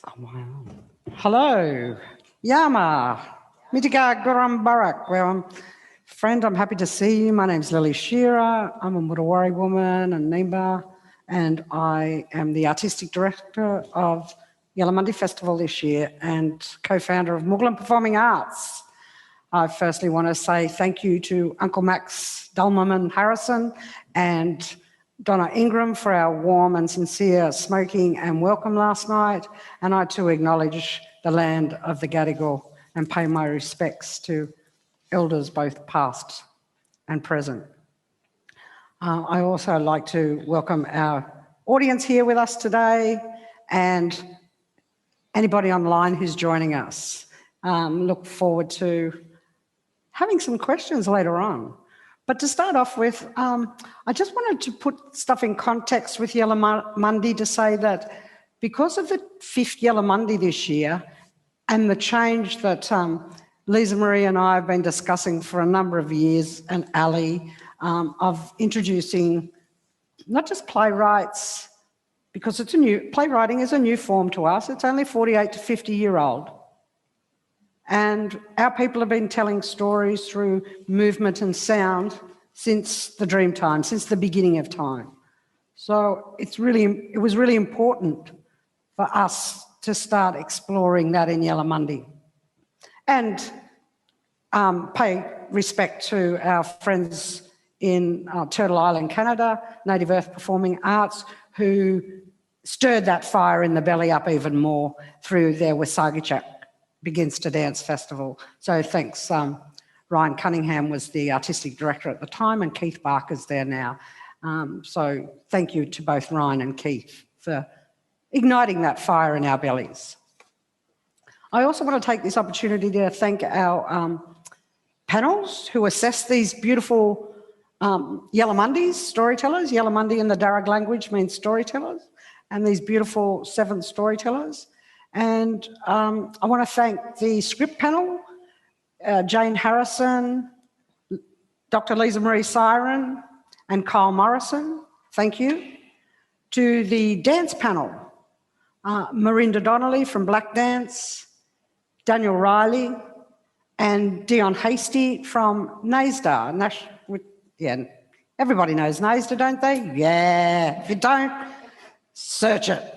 Oh, wow. Hello. Yama. Mitiga Guram Barak. Well, friend, I'm happy to see you. My name's Lily Shearer. I'm a Mudawari woman and Nimba, and I am the artistic director of Yellamundie Festival this year and co-founder of Mughlam Performing Arts. I firstly want to say thank you to Uncle Max Dulmaman Harrison and Donna Ingram for our warm and sincere smoking and welcome last night, and I too acknowledge the land of the Gadigal and pay my respects to elders both past and present. I also like to welcome our audience here with us today and anybody online who's joining us. Look forward to having some questions later on. But to start off with, I just wanted to put stuff in context with Yellamundie to say that because of the 5th Yellamundie this year and the change that Lisa Marie and I have been discussing for a number of years, and Ali, of introducing not just playwrights, because playwriting is a new form to us. It's only 48 to 50-year-old. And our people have been telling stories through movement and sound since the dream time, since the beginning of time. So it was really important for us to start exploring that in Yellamundie. And pay respect to our friends in Turtle Island, Canada, Native Earth Performing Arts, who stirred that fire in the belly up even more through their Wasagichak Begins to Dance Festival. So thanks. Ryan Cunningham was the artistic director at the time, and Keith Barker's there now. So thank you to both Ryan and Keith for igniting that fire in our bellies. I also want to take this opportunity to thank our panels who assess these beautiful Yellamundies, storytellers. Yellamundie in the Darug language means storytellers, and these beautiful 7 storytellers. And I want to thank the script panel, Jane Harrison, Dr. Lisa Marie Siren, and Kyle Morrison. Thank you. To the dance panel, Marinda Donnelly from Black Dance, Daniel Riley, and Dion Hasty from NASDA. Yeah, everybody knows NASDA, don't they? Yeah. If you don't, search it.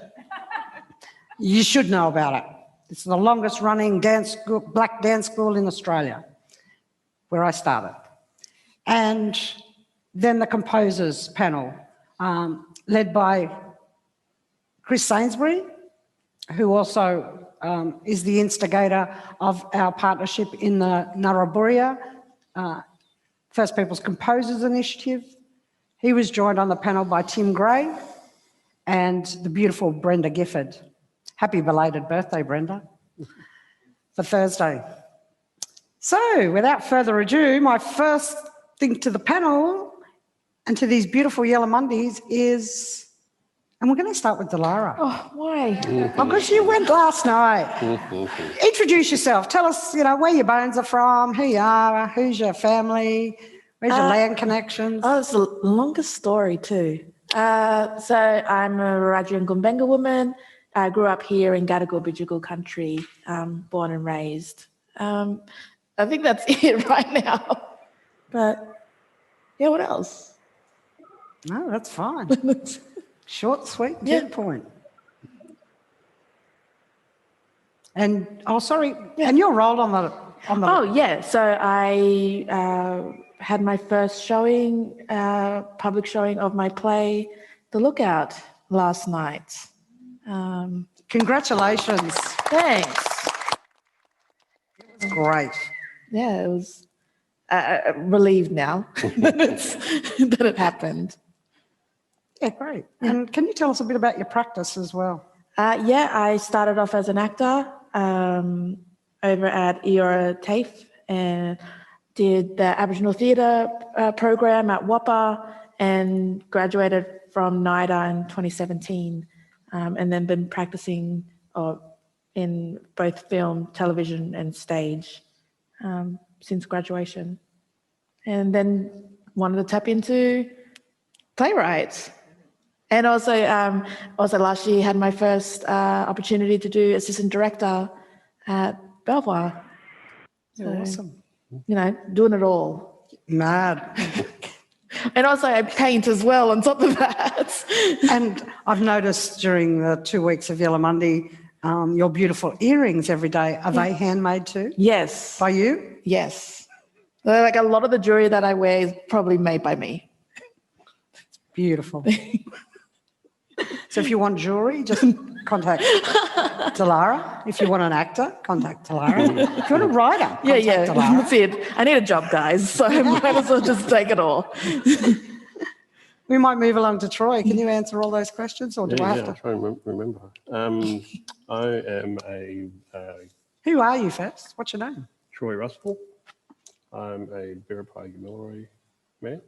You should know about it. It's the longest running black dance school in Australia, where I started. And then the composers panel, led by Chris Sainsbury, who also is the instigator of our partnership in the Naraburia First Peoples Composers Initiative. He was joined on the panel by Tim Gray and the beautiful Brenda Gifford. Happy belated birthday, Brenda, for Thursday. So, without further ado, my first thing to the panel and to these beautiful Yellamundies is, and we're going to start with Dalara. Oh, why? Because you went last night. Introduce yourself. Tell us, where your bones are from, who you are, who's your family, where's your land connections. Oh, it's the longest story too. So I'm a Wiradjuri and Gumbenga woman. I grew up here in Gadigal Bidjigal country, born and raised. I think that's it right now. But yeah, what else? No, that's fine. Short, sweet, to the point. And and your role on the. Oh yeah, so I had my first showing, public showing of my play, The Lookout, last night. Congratulations. Thanks. It was great. Yeah, it was relieved now that it happened. Yeah, great. Yeah. And can you tell us a bit about your practice as well? I started off as an actor over at Eora TAFE and did the Aboriginal Theatre program at WAPA and graduated from NIDA in 2017. And then been practicing in both film, television, and stage since graduation. And then wanted to tap into playwrights. And also last year had my first opportunity to do assistant director at Belvoir. So, Awesome. Doing it all. Mad. And also I paint as well on top of that. And I've noticed during the 2 weeks of Yellamundie, your beautiful earrings every day, are they handmade too? Yes. By you? Yes. Like a lot of the jewelry that I wear is probably made by me. Beautiful. So if you want jewelry, just contact Dalara. If you want an actor, contact Dalara. If you want a writer, contact Dalara. That's it. I need a job, guys, so I might as well just take it all. We might move along to Troy. Can you answer all those questions, or do I have to? I'll try and remember. I am a Who are you first? What's your name? Troy Russell. I'm a Biripi Gamilaroi man.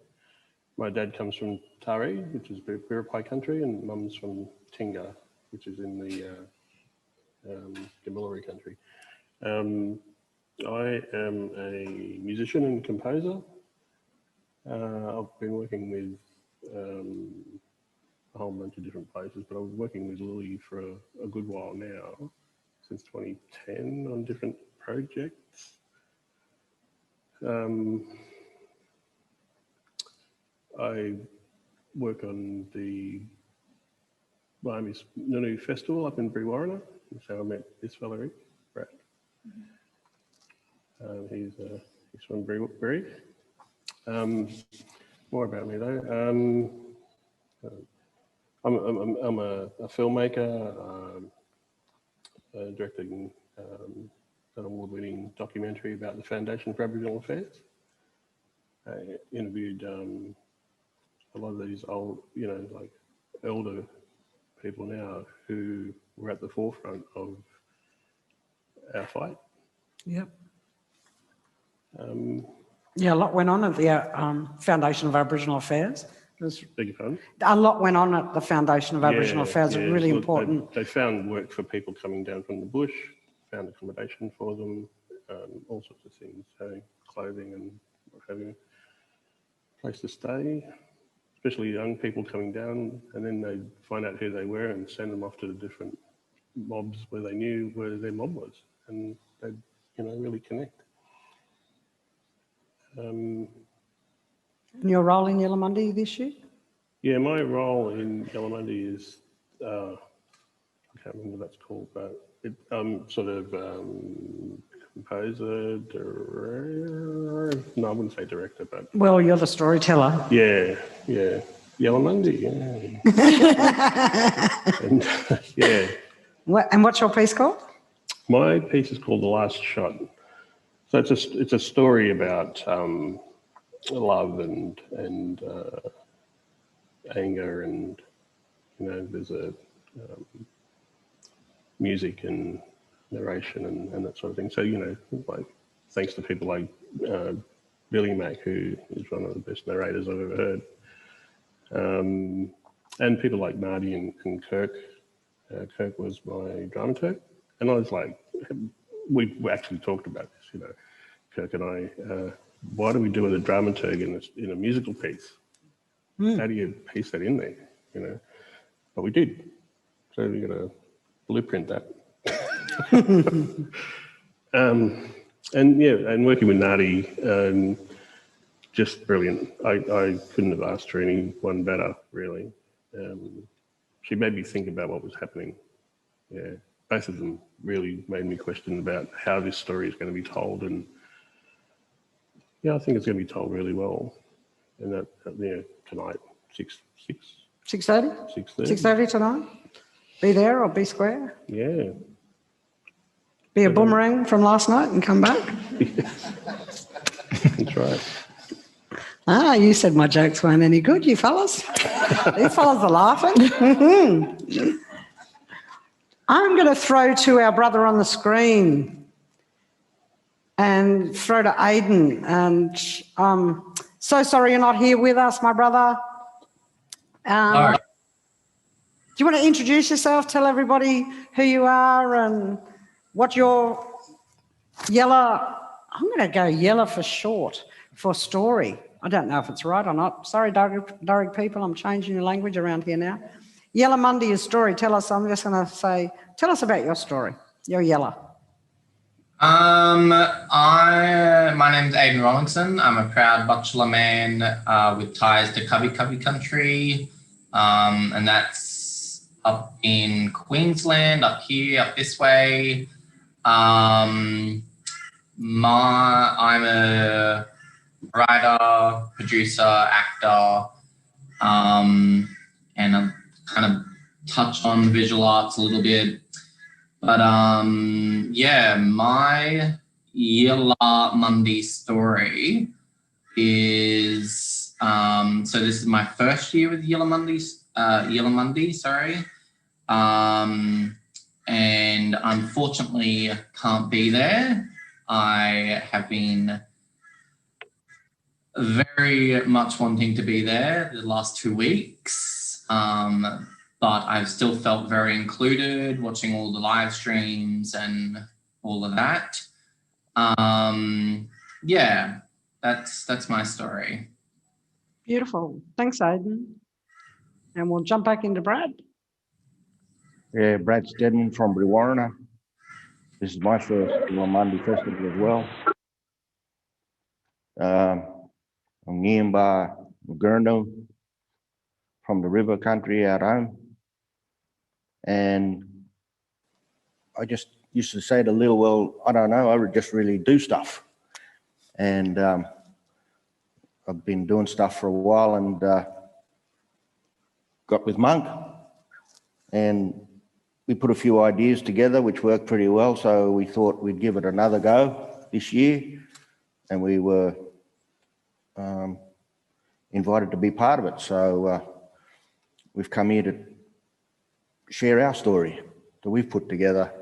My dad comes from Taree, which is Biripi country, and mum's from Tinga, which is in the Gamilaroi country. I am a musician and composer. I've been working with a whole bunch of different places, but I was working with Lily for a good while now, since 2010 on different projects. I work on the Miami Nunu Festival up in Brewarrina. That's how I met this fella, Brad. He's from Bree. More about me though. I'm a filmmaker, directing an award-winning documentary about the Foundation for Aboriginal Affairs. I interviewed a lot of these old, like elder people now who were at the forefront of our fight. Yep. Yeah, a lot went on at the Foundation of Aboriginal Affairs. Beg your pardon? A lot went on at the Foundation of Aboriginal Affairs. It's really important. They found work for people coming down from the bush, found accommodation for them, all sorts of things, clothing and what have you, place to stay, especially young people coming down, and then they'd find out who they were and send them off to the different mobs where they knew where their mob was, and they'd, really connect. And your role in Yellamundie this year? Yeah, my role in Yellamundie is, I can't remember what that's called, but I'm sort of composer, no, I wouldn't say director, but... Well, you're the storyteller. Yeah, Yellamundie, and, yeah. And what's your piece called? My piece is called The Last Shot. So it's a story about love and anger, and there's a music and narration and that sort of thing. So like thanks to people like Billy Mack, who is one of the best narrators I've ever heard, and people like Marty and Kirk. Kirk was my dramaturg, and I was like, we actually talked about this, Kirk and I. Why do we do a dramaturg in a musical piece? How do you piece that in there? But we did. So we're going to blueprint that. And working with Nadi, just brilliant. I couldn't have asked for anyone better, really. She made me think about what was happening. Yeah, both of them really made me question about how this story is going to be told, and I think it's going to be told really well. And that tonight, 6:30. 6:30 tonight. Be there or be square. Yeah. Be a boomerang from last night and come back. That's right. You said my jokes weren't any good, you fellas. These fellas are laughing. I'm going to throw to our brother on the screen and throw to Aidan. And so sorry you're not here with us, my brother. All right. Do you want to introduce yourself, tell everybody who you are and what your I'm going to go Yella for short, for story. I don't know if it's right or not. Sorry, Darug people, I'm changing your language around here now. Yellamundie, your story. Tell us, I'm just going to say, tell us about your story. You're Yella. My name's Aidan Rowlingson. I'm a proud bachelor man with ties to Cubby country, and that's up in Queensland, up here, up this way. I'm a writer, producer, actor, and I kind of touch on visual arts a little bit. But yeah, my Yellamundie story is so this is my first year with Yellamundie, sorry. And unfortunately can't be there. I have been very much wanting to be there the last 2 weeks. But I've still felt very included watching all the live streams and all of that. Yeah, that's my story. Beautiful. Thanks, Aidan. And we'll jump back into Brad. Yeah, Brad Steadman from Brewarrina. This is my first Yellamundie festival as well. I'm Nyimba Gurndam from the river country out home. And I just used to say to Lil, well, I don't know, I would just really do stuff. And I've been doing stuff for a while and got with Monk. And we put a few ideas together, which worked pretty well. So we thought we'd give it another go this year. And we were invited to be part of it. So we've come here to share our story that we've put together,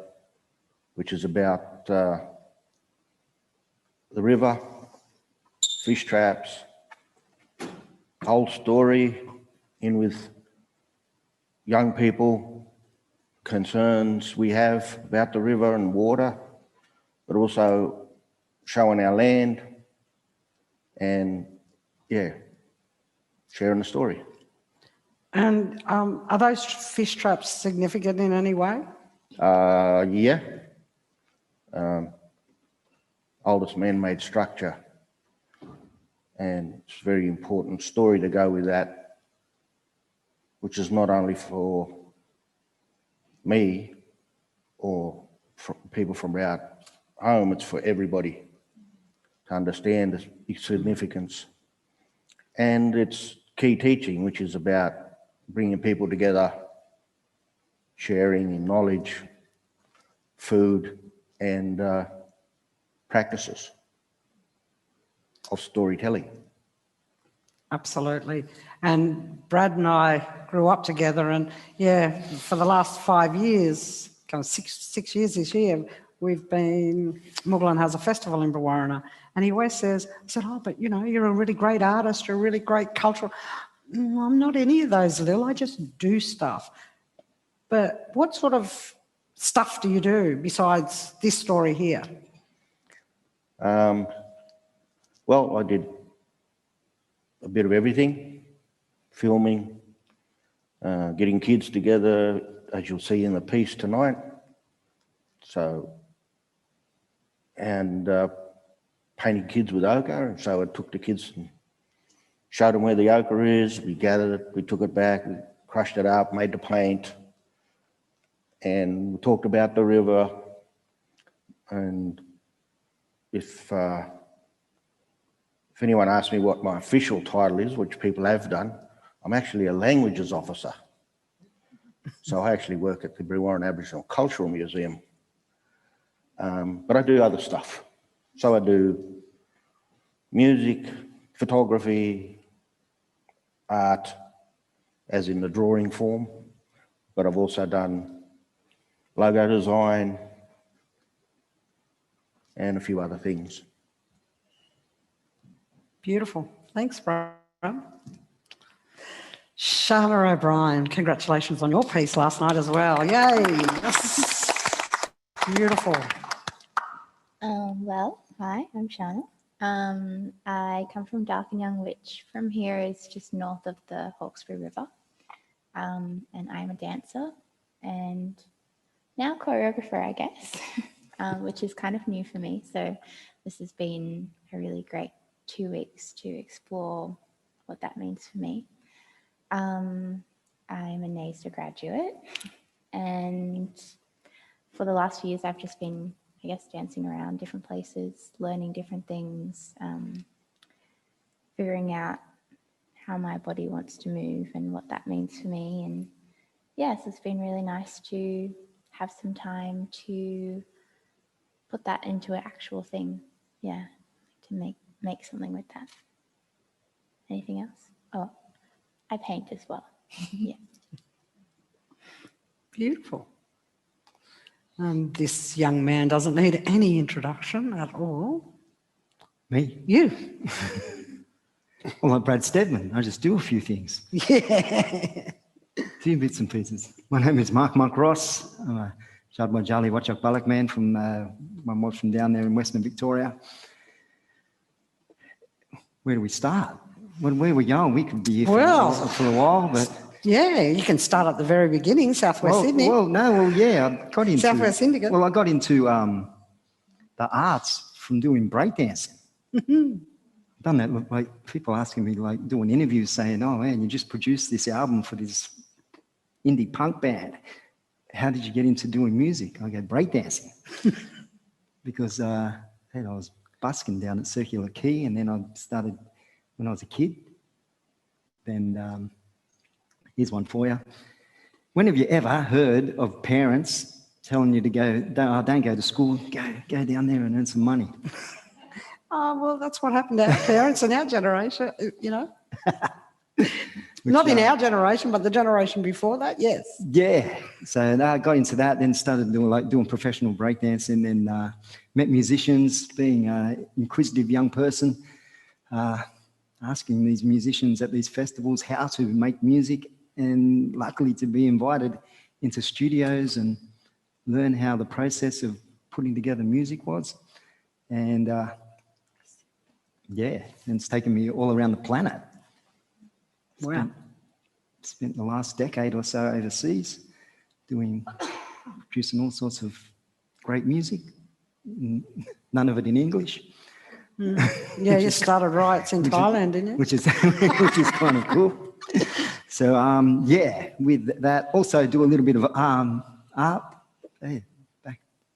which is about the river, fish traps, whole story in with young people, concerns we have about the river and water, but also showing our land and, yeah, sharing the story. And are those fish traps significant in any way? Yeah. Oldest man-made structure. And it's a very important story to go with that, which is not only for me or for people from out home, it's for everybody to understand the significance. And it's key teaching, which is about bringing people together, sharing in knowledge, food, and practices of storytelling. Absolutely. And Brad and I grew up together, and yeah, for the last 5 years, kind of six years this year, Muglan has a festival in Brewarrina, and he always says, I said, oh, but you know, you're a really great artist, you're a really great cultural. I'm not any of those, Lil, I just do stuff. But what sort of stuff do you do besides this story here? Well, I did a bit of everything, filming, getting kids together, as you'll see in the piece tonight. So, and painting kids with ochre. And so I took the kids and showed them where the ochre is. We gathered it, we took it back, we crushed it up, made the paint, and we talked about the river. And if anyone asks me what my official title is, which people have done, I'm actually a languages officer. So I actually work at the Brewarrina Aboriginal Cultural Museum. But I do other stuff. So I do music, photography, art, as in the drawing form, but I've also done logo design and a few other things. Beautiful. Thanks, Brad. Shana O'Brien, congratulations on your piece last night as well. Yay. That's beautiful. Well, hi, I'm Shana. I come from Darkinyoung, which from here is just north of the Hawkesbury River. And I'm a dancer and now choreographer, I guess, which is kind of new for me. So this has been a really great 2 weeks to explore what that means for me. I'm a NAISA graduate, and for the last few years I've just been, I guess, dancing around different places, learning different things, figuring out how my body wants to move and what that means for me. And yes, it's been really nice to have some time to put that into an actual thing. Yeah, to make something with that. Anything else? Oh, I paint as well. Yeah. Beautiful. This young man doesn't need any introduction at all. Me? You. Well, I'm Brad Steadman. I just do a few things. Yeah. Few bits and pieces. My name is Mark Ross. I'm a Jadma Jali Wachak Balak man from down there in Western Victoria. Where do we start? Where are we going? We could be here for a while, but... Yeah, you can start at the very beginning, Southwest Sydney. I got into... Southwest Indigo. Well, I got into the arts from doing breakdancing. Done that, like people asking me, like doing interviews saying, oh man, you just produced this album for this indie punk band. How did you get into doing music? I go, breakdancing. Because I was busking down at Circular Quay, and then I started when I was a kid. Then here's one for you. When have you ever heard of parents telling you to go, don't go to school, go down there and earn some money? Oh, well, that's what happened to our parents and our generation, you know. Not in our generation, but the generation before that, yes. Yeah. So I got into that, then started doing professional breakdancing, then met musicians, being an inquisitive young person, asking these musicians at these festivals how to make music, and luckily to be invited into studios and learn how the process of putting together music was. And and it's taken me all around the planet. Wow. Spent the last decade or so overseas producing all sorts of great music, none of it in English. Yeah, you started riots in Thailand, didn't you? Which is kind of cool. So, with that, also do a little bit of art.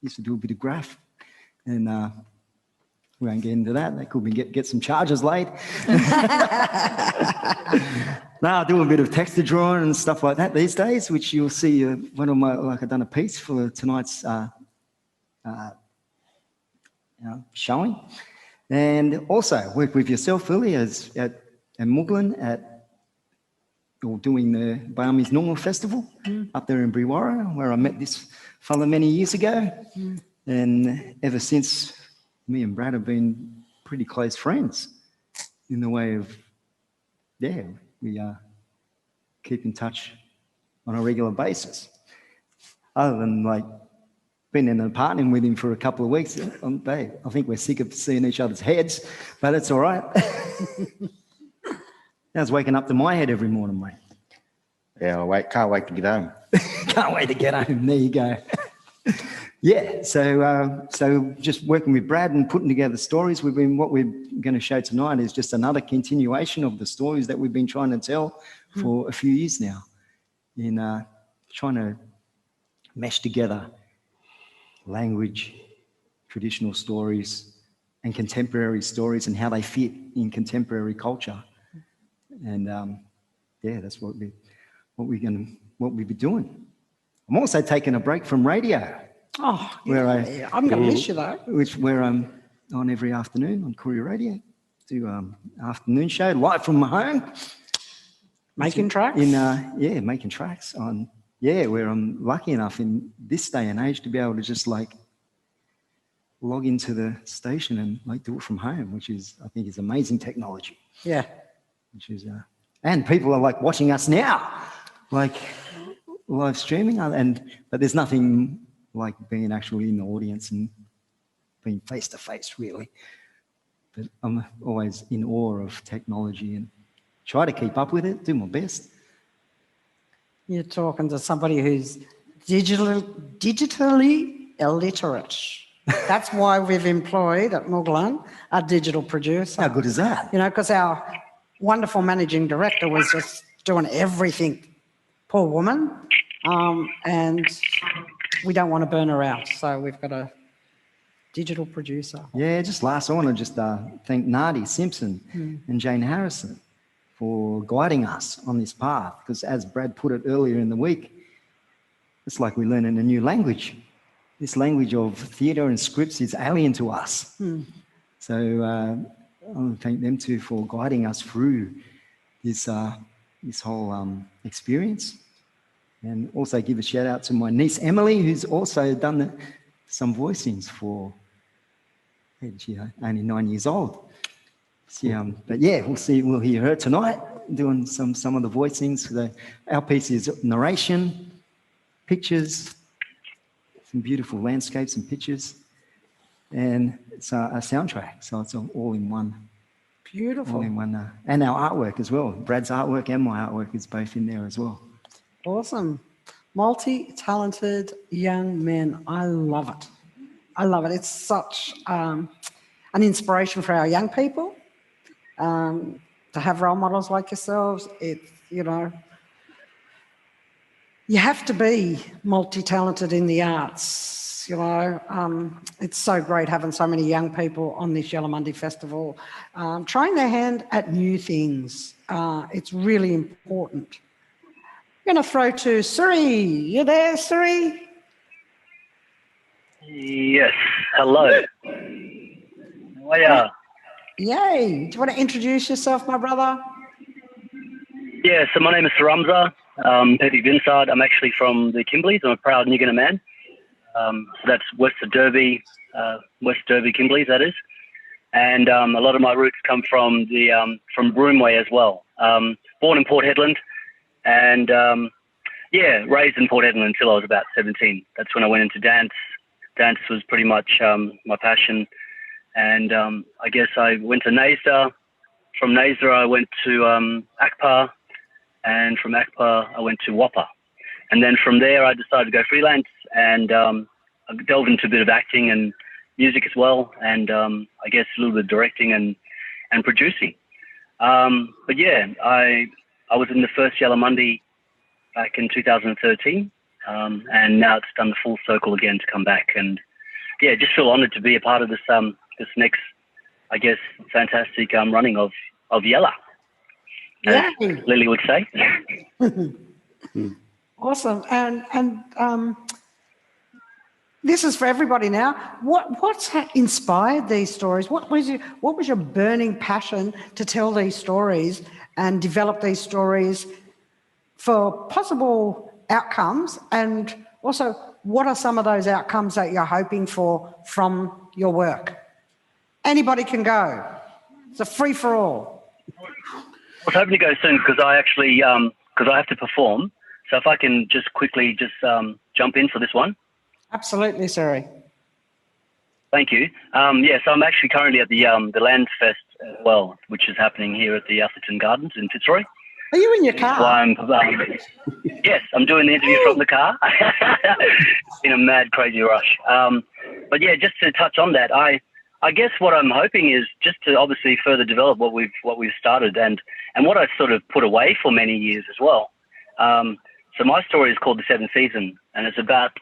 Used to do a bit of graph, and we won't get into that. That could be get some charges laid. I do a bit of texture drawing and stuff like that these days, which you'll see one of my, I've done a piece for tonight's showing. And also work with yourself, Lily, at Muglin or doing the Bayami's Normal Festival up there in Brewarra, where I met this fella many years ago. And ever since, me and Brad have been pretty close friends in the way of, we keep in touch on a regular basis. Other than been in an apartment with him for a couple of weeks, I think we're sick of seeing each other's heads, but it's all right. That's waking up to my head every morning, mate. Yeah, can't wait to get home. Can't wait to get home. There you go. So just working with Brad and putting together stories. What we're going to show tonight is just another continuation of the stories that we've been trying to tell for a few years now, in trying to mesh together language, traditional stories, and contemporary stories, and how they fit in contemporary culture. And that's what we've been doing. I'm also taking a break from radio. Oh, yeah. I'm going to miss you though. Where I'm on every afternoon on Courier Radio. Do afternoon show live from my home. Making tracks? Making tracks on, where I'm lucky enough in this day and age to be able to just log into the station and do it from home, which is, I think, is amazing technology. Yeah. Which is, and people are watching us now, live streaming, but there's nothing like being actually in the audience and being face to face, really. But I'm always in awe of technology and try to keep up with it, do my best. You're talking to somebody who's digitally illiterate. That's why we've employed at Muglan a digital producer. How good is that? You know, because our wonderful managing director was just doing everything. Poor woman. And we don't want to burn her out. So we've got a digital producer. Yeah, just last, I want to just thank Nadi Simpson and Jane Harrison for guiding us on this path. Because as Brad put it earlier in the week, it's like we're learning a new language. This language of theatre and scripts is alien to us. So I want to thank them too for guiding us through this whole experience. And also give a shout out to my niece Emily, who's also done some voicings for, she's only 9 years old. But yeah, we'll hear her tonight doing some of the voicings. Our piece is narration, pictures, some beautiful landscapes and pictures, and it's a soundtrack, so it's all in one. Beautiful. All in one, and our artwork as well. Brad's artwork and my artwork is both in there as well. Awesome. Multi-talented young men. I love it. I love it. It's such an inspiration for our young people to have role models like yourselves. It's, you know, you have to be multi-talented in the arts, you know. It's so great having so many young people on this Yellamundie Festival trying their hand at new things. It's really important. I'm going to throw to Suri. You there, Suri? Yes. Hello. How are ya? Yay. Do you want to introduce yourself, my brother? Yeah, so my name is Sermsah Bin Saad. I'm actually from the Kimbleys. I'm a proud Nigana man. So that's west of Derby, West Derby Kimbleys, that is. And a lot of my roots come from from Broomway as well. Born in Port Hedland. And raised in Port Hedland until I was about 17. That's when I went into dance. Dance was pretty much my passion. And I guess I went to NAISDA. From NAISDA, I went to ACPA. And from ACPA, I went to WAPA. And then from there, I decided to go freelance and I delved into a bit of acting and music as well. And I guess a little bit of directing and producing. But yeah, I was in the first Yellamundie back in 2013, and now it's done the full circle again to come back. And yeah, just feel honoured to be a part of this this next, I guess, fantastic running of Yella, as Lily would say. Awesome. And this is for everybody now. What's inspired these stories? What was your burning passion to tell these stories and develop these stories for possible outcomes? And also, what are some of those outcomes that you're hoping for from your work? Anybody can go. It's a free-for-all. I was hoping to go soon because I actually, because I have to perform. So if I can just quickly jump in for this one. Absolutely, sorry. Thank you. So I'm actually currently at the Land Fest as well, which is happening here at the Atherton Gardens in Fitzroy. Are you in your car? Yes, I'm doing the interview from the car. In a mad, crazy rush. But yeah, just to touch on that, I guess what I'm hoping is just to obviously further develop what we've started and what I sort of put away for many years as well. So my story is called The Seventh Season, and it's about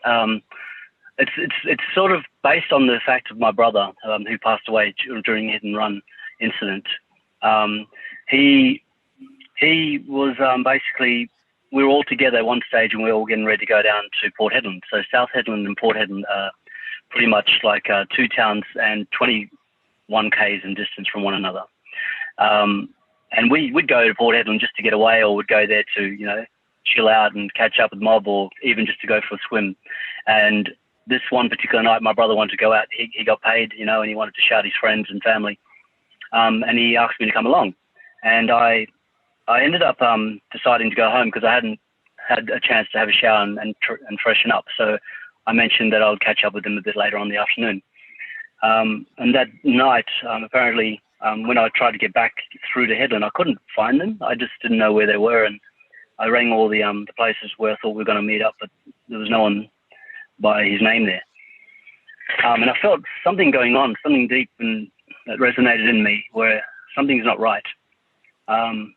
it's sort of based on the fact of my brother who passed away during a hit and run incident. He was basically, we were all together at one stage and we were all getting ready to go down to Port Hedland. So South Hedland and Port Hedland are pretty much like two towns and 21 k's in distance from one another. And we'd go to Port Hedland just to get away, or we'd go there to, you know, chill out and catch up with mob, or even just to go for a swim. And this one particular night, my brother wanted to go out. He got paid, you know, and he wanted to shout his friends and family. And he asked me to come along. And I ended up deciding to go home because I hadn't had a chance to have a shower and freshen up. So I mentioned that I would catch up with him a bit later on in the afternoon. And that night, apparently, when I tried to get back through to Headland, I couldn't find them. I just didn't know where they were, and I rang all the places where I thought we were going to meet up, but there was no one by his name there. And I felt something going on, something deep and that resonated in me, where something's not right. And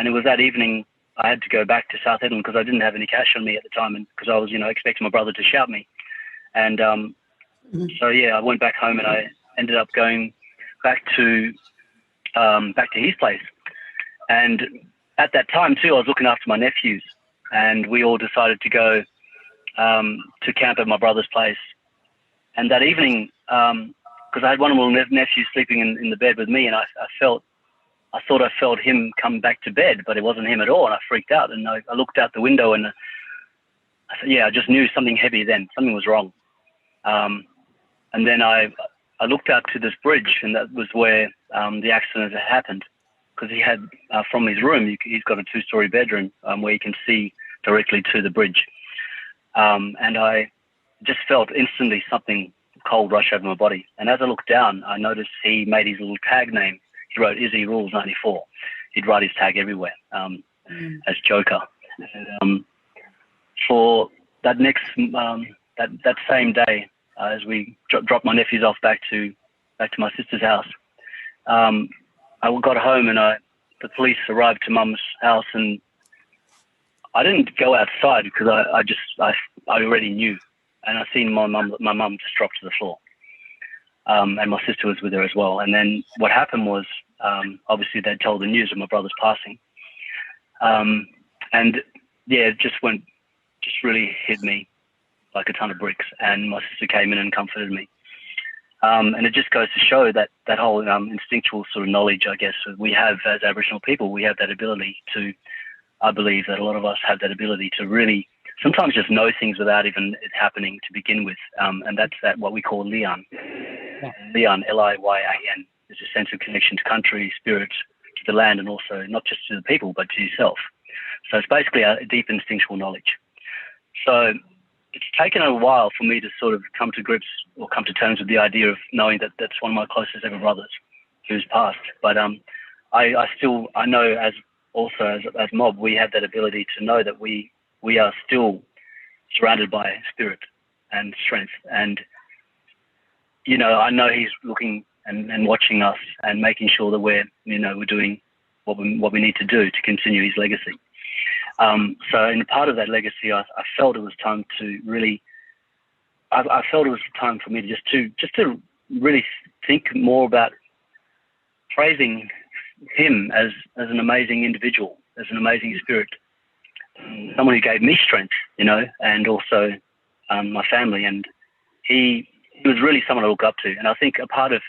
it was that evening I had to go back to South Headland because I didn't have any cash on me at the time, and because I was, expecting my brother to shout me. And so yeah, I went back home, and I ended up going back to his place. And at that time too, I was looking after my nephews, and we all decided to go to camp at my brother's place. And that evening, because I had one of my little nephews sleeping in the bed with me, and I thought I felt him come back to bed, but it wasn't him at all, and I freaked out. And I looked out the window, and I just knew something heavy then. Something was wrong. And then I looked out to this bridge, and that was where the accident had happened, because he had, from his room, he's got a 2-story bedroom where you can see directly to the bridge. And I just felt instantly something cold rush over my body. And as I looked down, I noticed he made his little tag name. He wrote Izzy Rules 94. He'd write his tag everywhere as Joker. And, for that next, that same day, as we dropped my nephews off back to my sister's house, I got home, and the police arrived to Mum's house, and I didn't go outside because I already knew, and I seen my mum just drop to the floor, and my sister was with her as well. And then what happened was, obviously they told the news of my brother's passing, and yeah, it just really hit me like a ton of bricks. And my sister came in and comforted me. And it just goes to show that whole instinctual sort of knowledge, I guess, we have as Aboriginal people. We have that ability to, I believe that a lot of us have that ability to really sometimes just know things without even it happening to begin with. And that's what we call Liyan. Yeah. Liyan, Liyan, is a sense of connection to country, spirit, to the land, and also not just to the people, but to yourself. So it's basically a deep instinctual knowledge. So it's taken a while for me to sort of come to grips or come to terms with the idea of knowing that that's one of my closest ever brothers who's passed. But I know as mob, we have that ability to know that we are still surrounded by spirit and strength. And, I know he's looking and watching us and making sure that we're doing what we need to do to continue his legacy. So in part of that legacy, I felt it was time to really, I felt it was time for me to really think more about praising him as an amazing individual, as an amazing spirit, someone who gave me strength, and also my family. And he was really someone to look up to. And I think a part of,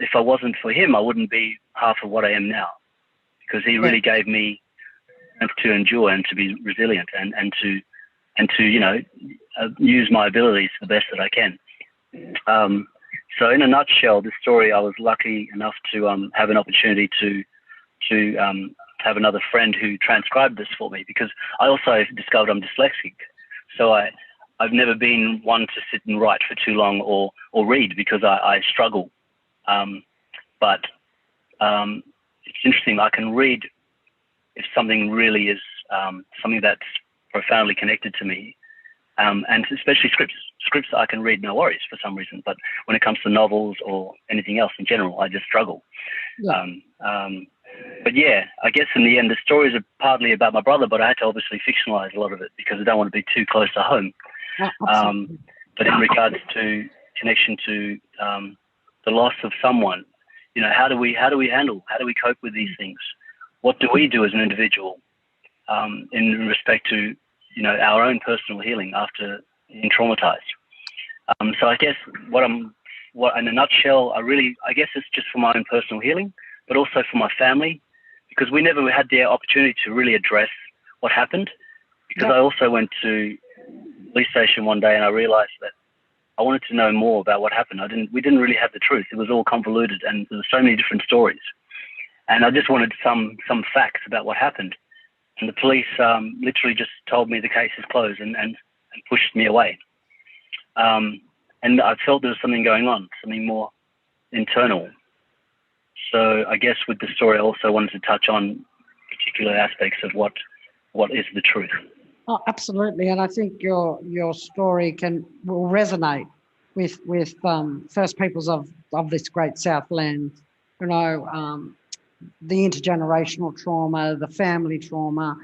if I wasn't for him, I wouldn't be half of what I am now, because he really gave me to endure and to be resilient and to use my abilities the best that I can. So in a nutshell, this story, I was lucky enough to have an opportunity to have another friend who transcribed this for me, because I also discovered I'm dyslexic. So I've never been one to sit and write for too long or read, because I struggle. But it's interesting, I can read if something really is something that's profoundly connected to me, and especially scripts I can read no worries for some reason, but when it comes to novels or anything else in general, I just struggle. Yeah. But yeah, I guess in the end the stories are partly about my brother, but I had to obviously fictionalize a lot of it because I don't want to be too close to home. But in regards to connection to the loss of someone, how do we cope with these things? What do we do as an individual in respect to, our own personal healing after being traumatized? So I guess what in a nutshell, I guess it's just for my own personal healing, but also for my family, because we never had the opportunity to really address what happened. Because I also went to the police station one day and I realized that I wanted to know more about what happened. We didn't really have the truth. It was all convoluted and there were so many different stories. And I just wanted some facts about what happened. And the police literally just told me the case is closed and pushed me away. and I felt there was something going on, something more internal. So I guess with the story, I also wanted to touch on particular aspects of what is the truth. Oh, absolutely, and I think your story will resonate with First Peoples of this great Southland. You know, the intergenerational trauma, the family trauma.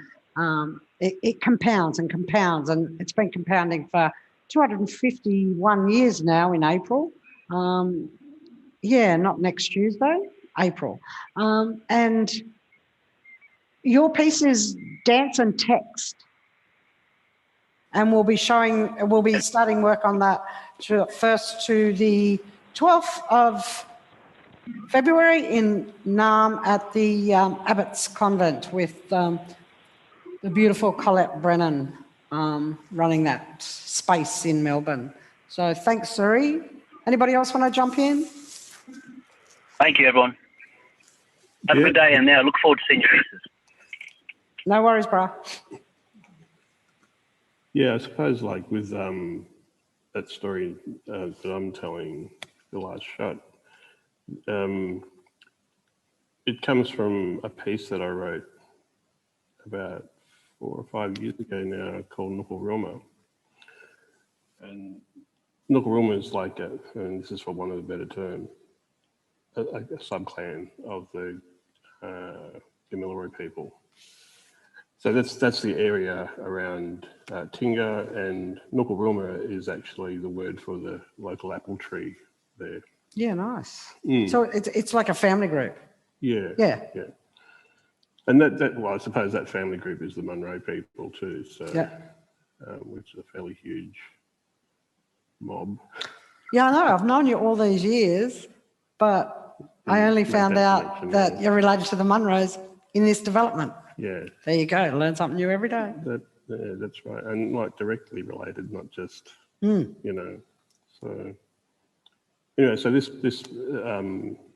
It compounds and compounds, and it's been compounding for 251 years now in April. Not next Tuesday, April. And your piece is dance and text. And we'll be starting work on that first to the 12th of February in Naarm at the Abbott's Convent with the beautiful Colette Brennan running that space in Melbourne. So thanks, Suri. Anybody else want to jump in? Thank you, everyone. Have a good day, and I look forward to seeing your faces. No worries, bro. Yeah, I suppose like with that story that I'm telling, The Last Shot, it comes from a piece that I wrote about 4 or 5 years ago now called Nukulruma. And Nukulruma is like and this is for one of the better terms, a sub-clan of the Gamilaroi people. So that's the area around Tinga, and Nukulruma is actually the word for the local apple tree there. Yeah, nice. So it's like a family group. Yeah. And well, I suppose that family group is the Munro people too. So, which is a fairly huge mob. Yeah, I know. I've known you all these years, but I only found out that you're related to the Munros in this development. Yeah. There you go. Learn something new every day. That's right. And like directly related, not just, you know. So anyway, so this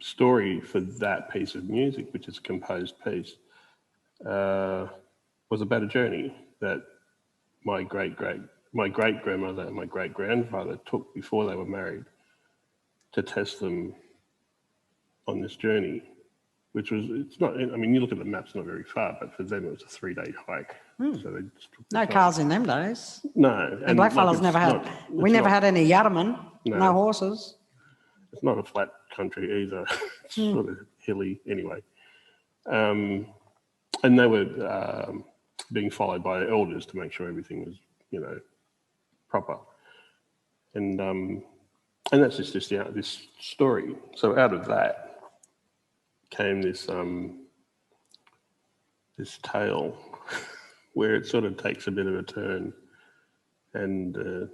story for that piece of music, which is a composed piece, was about a journey that my great-grandmother and my great-grandfather took before they were married to test them on this journey, which was, it's not, I mean, you look at the map, it's not very far, but for them it was a 3-day hike. So they just took No cars in them days. No. And blackfellas never had, we never had any Yatterman, no horses. It's not a flat country either. It's sort of hilly anyway. And they were being followed by elders to make sure everything was, you know, proper. And that's just this story. So out of that came this this tale where it sort of takes a bit of a turn, and the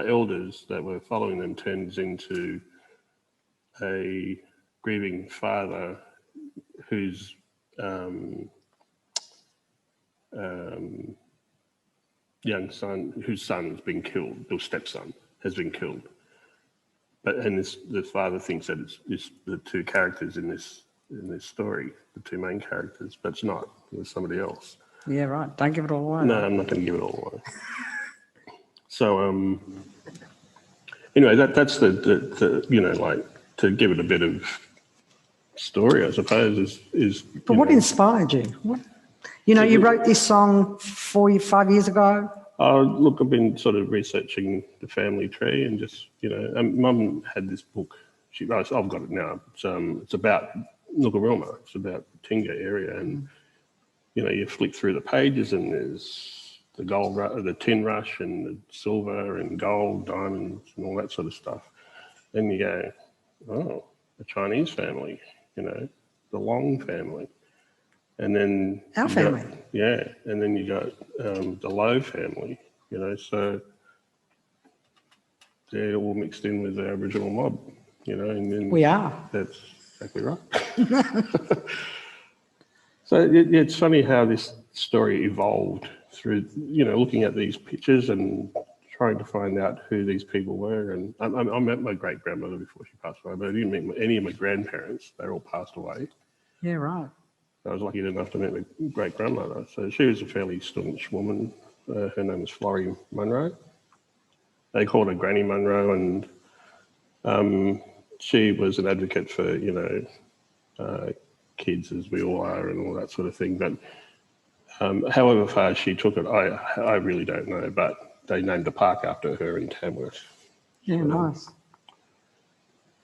elders that were following them turns into a grieving father whose young son, whose son has been killed, or stepson has been killed. And the father thinks that it's the two characters in this story, the two main characters, but it's not. It's somebody else. Yeah, right. Don't give it all away. No, I'm not going to give it all away. So anyway, that's the you know, like, to give it a bit of story, I suppose, is. But what inspired you? You know, you wrote this song 5 years ago. Look, I've been sort of researching the family tree and just, you know, Mum had this book. I've got it now. It's about Nukulruma. It's about the Tinga area, and you know, you flick through the pages and there's the gold, the tin rush, and the silver and gold, diamonds, and all that sort of stuff. Then you go, oh, a Chinese family, you know, the Long family. And then our family. And then you got the Low family, you know, so they're all mixed in with the Aboriginal mob, you know, and then we are. That's exactly right. So it's funny how this story evolved through, you know, looking at these pictures and trying to find out who these people were. And I met my great-grandmother before she passed away, but I didn't meet any of my grandparents. They all passed away. Yeah, right. I was lucky enough to meet my great-grandmother. So she was a fairly staunch woman. Her name was Florrie Munro. they called her Granny Munro, and she was an advocate for, kids, as we all are, and all that sort of thing. But however far she took it, I really don't know. But they named a park after her in Tamworth. Yeah, nice.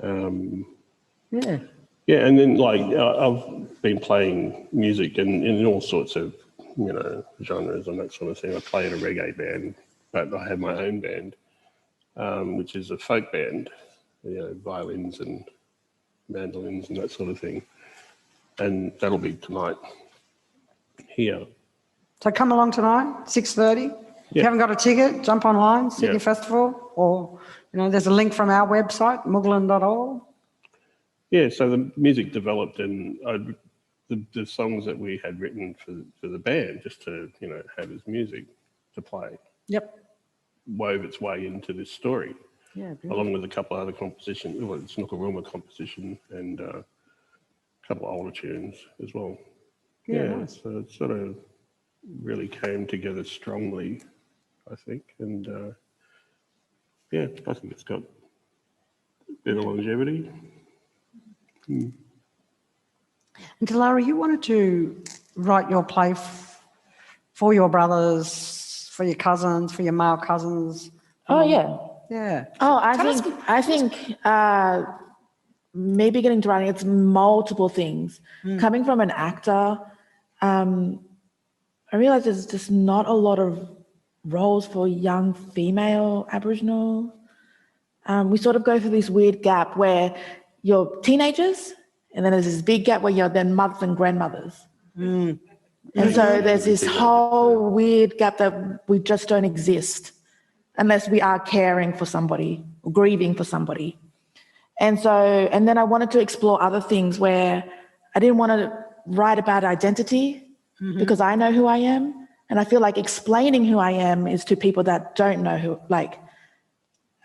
Yeah. Yeah, and then I've been playing music in all sorts of genres and that sort of thing. I play in a reggae band, but I have my own band, which is a folk band, violins and mandolins and that sort of thing. And that'll be tonight here. So come along tonight, 6:30. If you haven't got a ticket, jump online, Sydney Festival, or there's a link from our website, muglin.org. Yeah, so the music developed, and the songs that we had written for the band, just to have as music to play. Yep. Wove its way into this story. Yeah. Beautiful. Along with a couple of other compositions, Snookeruma composition, and a couple of older tunes as well. Yeah, nice. So it sort of really came together strongly, I think, and I think it's got a bit of longevity. And Dalara, you wanted to write your play for your brothers, for your cousins, for your male cousins. Oh, yeah. Yeah. Oh, I think maybe getting to writing, it's multiple things. Coming from an actor, I realize there's just not a lot of roles for young female Aboriginal. We sort of go through this weird gap where you're teenagers, and then there's this big gap where you're then mothers and grandmothers. And so there's this whole weird gap that we just don't exist unless we are caring for somebody or grieving for somebody. And then I wanted to explore other things where I didn't want to write about identity because I know who I am. And I feel like explaining who I am is to people that don't know who,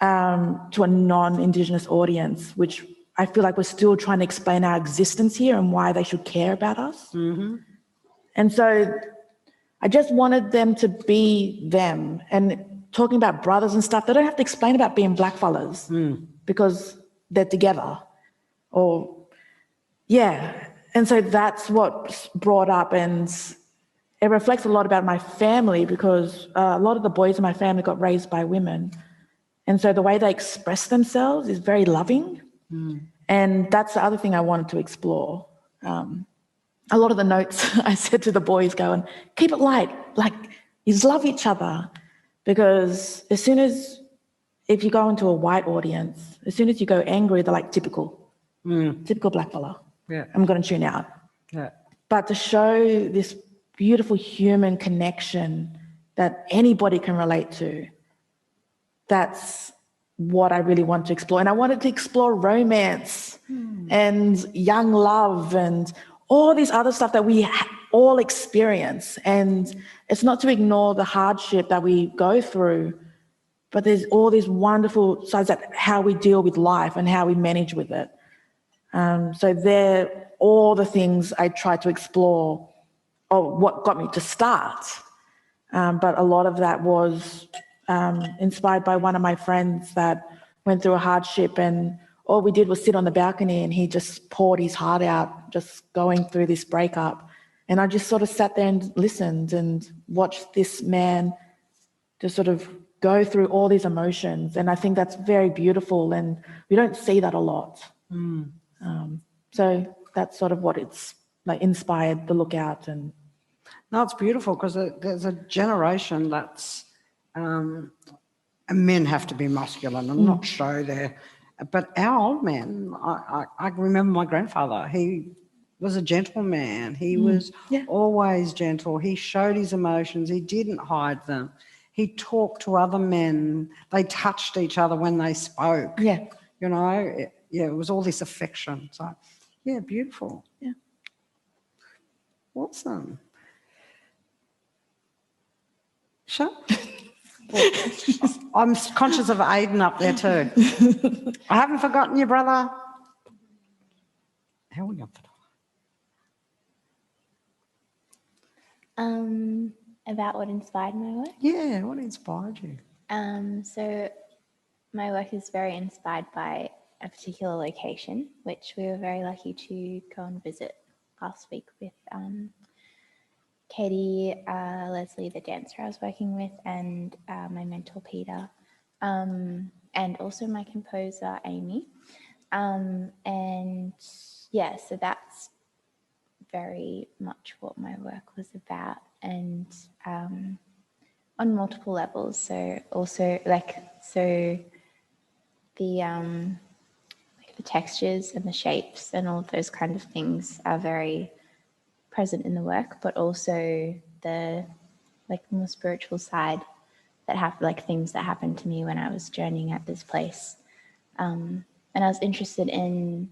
to a non-Indigenous audience, which I feel like we're still trying to explain our existence here and why they should care about us. And so I just wanted them to be them. And talking about brothers and stuff, they don't have to explain about being blackfellas because they're together. And so that's what's brought up, and it reflects a lot about my family because a lot of the boys in my family got raised by women. And so the way they express themselves is very loving. And that's the other thing I wanted to explore. A lot of the notes I said to the boys going, keep it light, you love each other. Because if you go into a white audience, as soon as you go angry, they're like typical black fella. Yeah. I'm going to tune out. Yeah. But to show this beautiful human connection that anybody can relate to, that's what I really want to explore. And I wanted to explore romance and young love and all this other stuff that we all experience. And it's not to ignore the hardship that we go through, but there's all these wonderful sides that how we deal with life and how we manage with it. So they're all the things I tried to explore, or what got me to start. But a lot of that was inspired by one of my friends that went through a hardship, and all we did was sit on the balcony and he just poured his heart out, just going through this breakup. And I just sort of sat there and listened and watched this man just sort of go through all these emotions. And I think that's very beautiful, and we don't see that a lot. So that's sort of what it's inspired the Lookout. And No, it's beautiful because there's a generation that's and men have to be masculine and not show their. But our old men, I remember my grandfather. He was a gentleman. He was always gentle. He showed his emotions. He didn't hide them. He talked to other men. They touched each other when they spoke. Yeah. It was all this affection. So, yeah, beautiful. Yeah. Awesome. Sure. I'm conscious of Aidan up there too. I haven't forgotten you, brother. How are we up for About what inspired my work? Yeah, what inspired you? So my work is very inspired by a particular location, which we were very lucky to go and visit last week with Katie, Leslie, the dancer I was working with, and my mentor, Peter, and also my composer, Amy. And yeah, so that's very much what my work was about, and on multiple levels. So also the textures and the shapes and all of those kind of things are very present in the work, but also the more spiritual side that things that happened to me when I was journeying at this place. And I was interested in,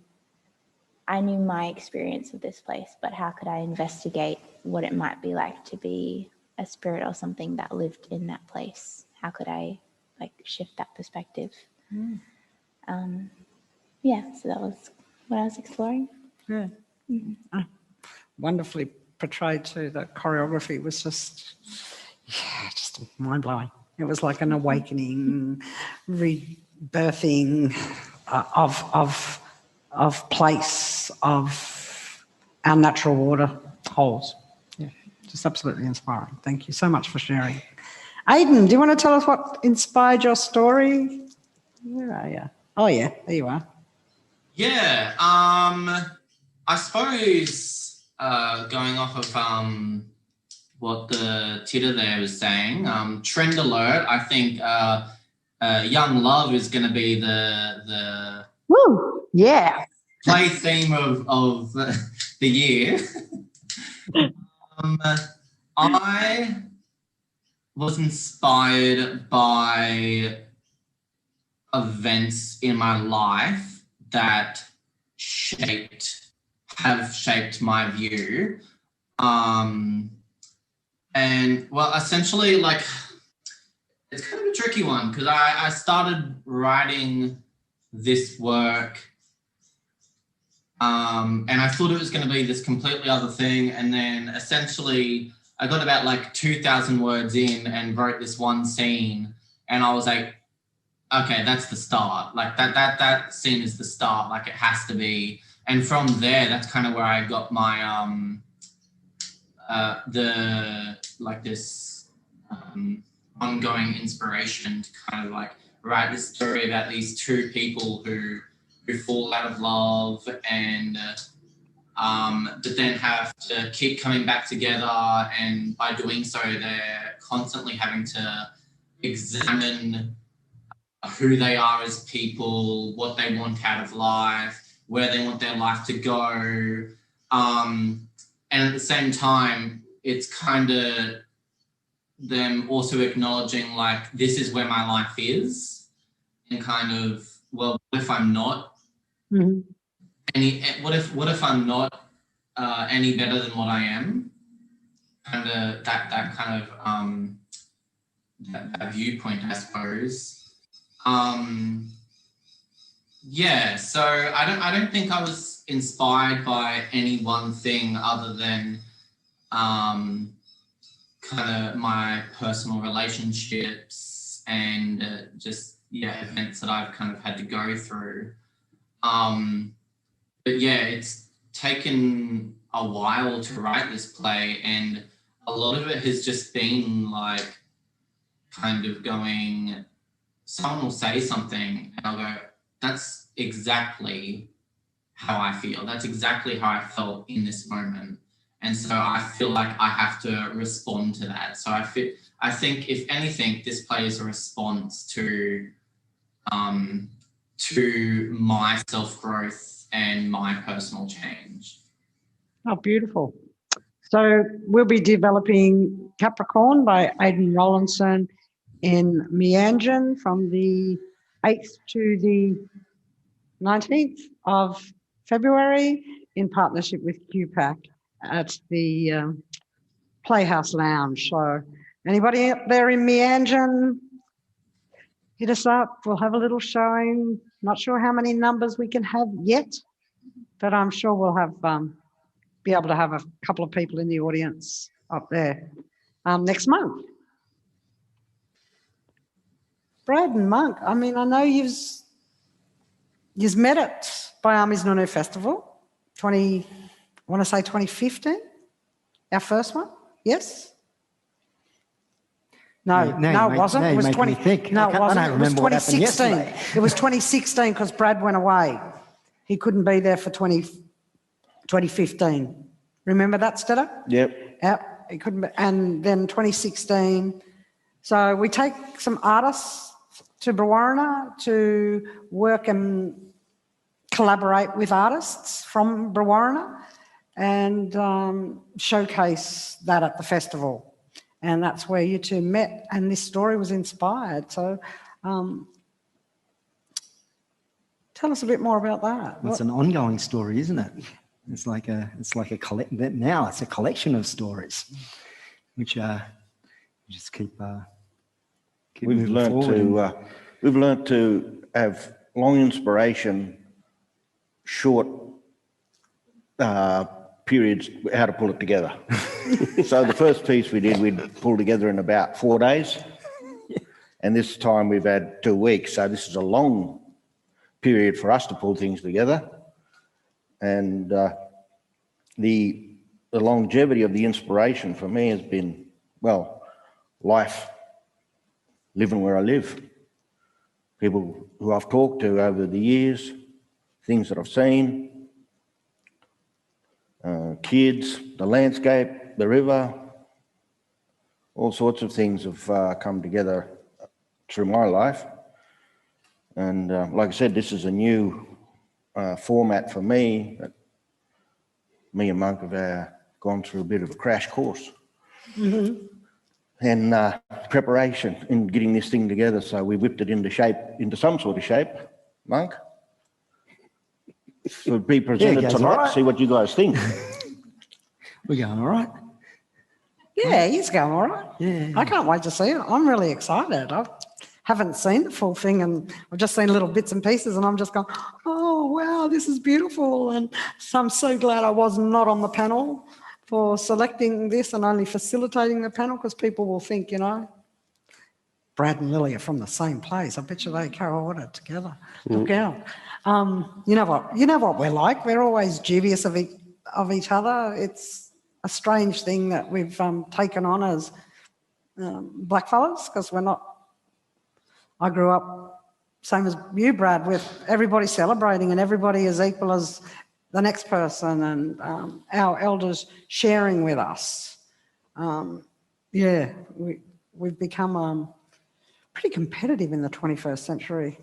I knew my experience of this place, but how could I investigate what it might be like to be a spirit or something that lived in that place? How could I shift that perspective? Yeah, so that was what I was exploring. Yeah. Wonderfully portrayed too. The choreography was just mind blowing. It was like an awakening, rebirthing of place, of our natural water holes. Yeah, just absolutely inspiring. Thank you so much for sharing. Aidan, do you want to tell us what inspired your story? Where are you? Oh yeah, there you are. Yeah, I suppose going off of what the titter there was saying, trend alert, I think young love is going to be the Woo! Yeah. play theme of the year. I was inspired by events in my life that have shaped my view. And well, essentially, it's kind of a tricky one because I started writing this work and I thought it was going to be this completely other thing. And then essentially I got about 2,000 words in and wrote this one scene, and I was like, okay, that's the start. That scene is the start. It has to be. And from there, that's kind of where I got my this ongoing inspiration to kind of write this story about these two people who fall out of love and but then have to keep coming back together, and by doing so, they're constantly having to examine who they are as people, what they want out of life, where they want their life to go. And at the same time, it's kind of them also acknowledging this is where my life is, and kind of, well, what if I'm not what if I'm not any better than what I am? Kind of that kind of that viewpoint, I suppose. Yeah, so I don't think I was inspired by any one thing other than kind of my personal relationships and just events that I've kind of had to go through. But yeah, it's taken a while to write this play, and a lot of it has just been kind of going, someone will say something and I'll go, that's exactly how I feel. That's exactly how I felt in this moment. And so I feel like I have to respond to that. So I think if anything, this play is a response to my self-growth and my personal change. Oh, beautiful. So we'll be developing Capricorn by Aidan Rollinson in Meanjin from the 8th to the 19th of February in partnership with QPAC at the Playhouse Lounge. So anybody up there in Meanjin, hit us up. We'll have a little showing. Not sure how many numbers we can have yet, but I'm sure we'll have be able to have a couple of people in the audience up there next month. Brad and Monk, I mean, I know you've met at Biami's Nunu Festival, I want to say 2015, our first one, yes? No, it wasn't. It was 20. No, it wasn't. It was 2016. It was 2016 because Brad went away. He couldn't be there for 2015. Remember that, Stella? Yep. Yep. He couldn't be, and then 2016. So we take some artists to Brewarrina to work and collaborate with artists from Brewarrina and showcase that at the festival. And that's where you two met, and this story was inspired. So tell us a bit more about that. Well, it's an ongoing story, isn't it? It's like a now it's a collection of stories, which just keep We've learned to have long inspiration, short periods, how to pull it together. So the first piece we'd pull together in about 4 days. And this time we've had 2 weeks. So this is a long period for us to pull things together. And the longevity of the inspiration for me has been, well, life, living where I live. People who I've talked to over the years, things that I've seen, kids, the landscape, the river, all sorts of things have come together through my life. And like I said, this is a new format for me. That me and Monk have gone through a bit of a crash course. Mm-hmm. And preparation in getting this thing together. So we whipped it into some sort of shape. Monk? It would be presented tonight. Right. See what you guys think. We're going all right. Yeah, he's going all right. Yeah. I can't wait to see it. I'm really excited. I haven't seen the full thing, and I've just seen little bits and pieces, and I'm just going, oh, wow, this is beautiful. And so I'm so glad I was not on the panel for selecting this and only facilitating the panel, because people will think, Brad and Lily are from the same place. I bet you they co-ordered together. Look out. You know what we're like. We're always dubious of each other. It's a strange thing that we've taken on as blackfellas, because we're not. I grew up same as you, Brad, with everybody celebrating and everybody is equal as the next person, and our elders sharing with us. We've become pretty competitive in the 21st century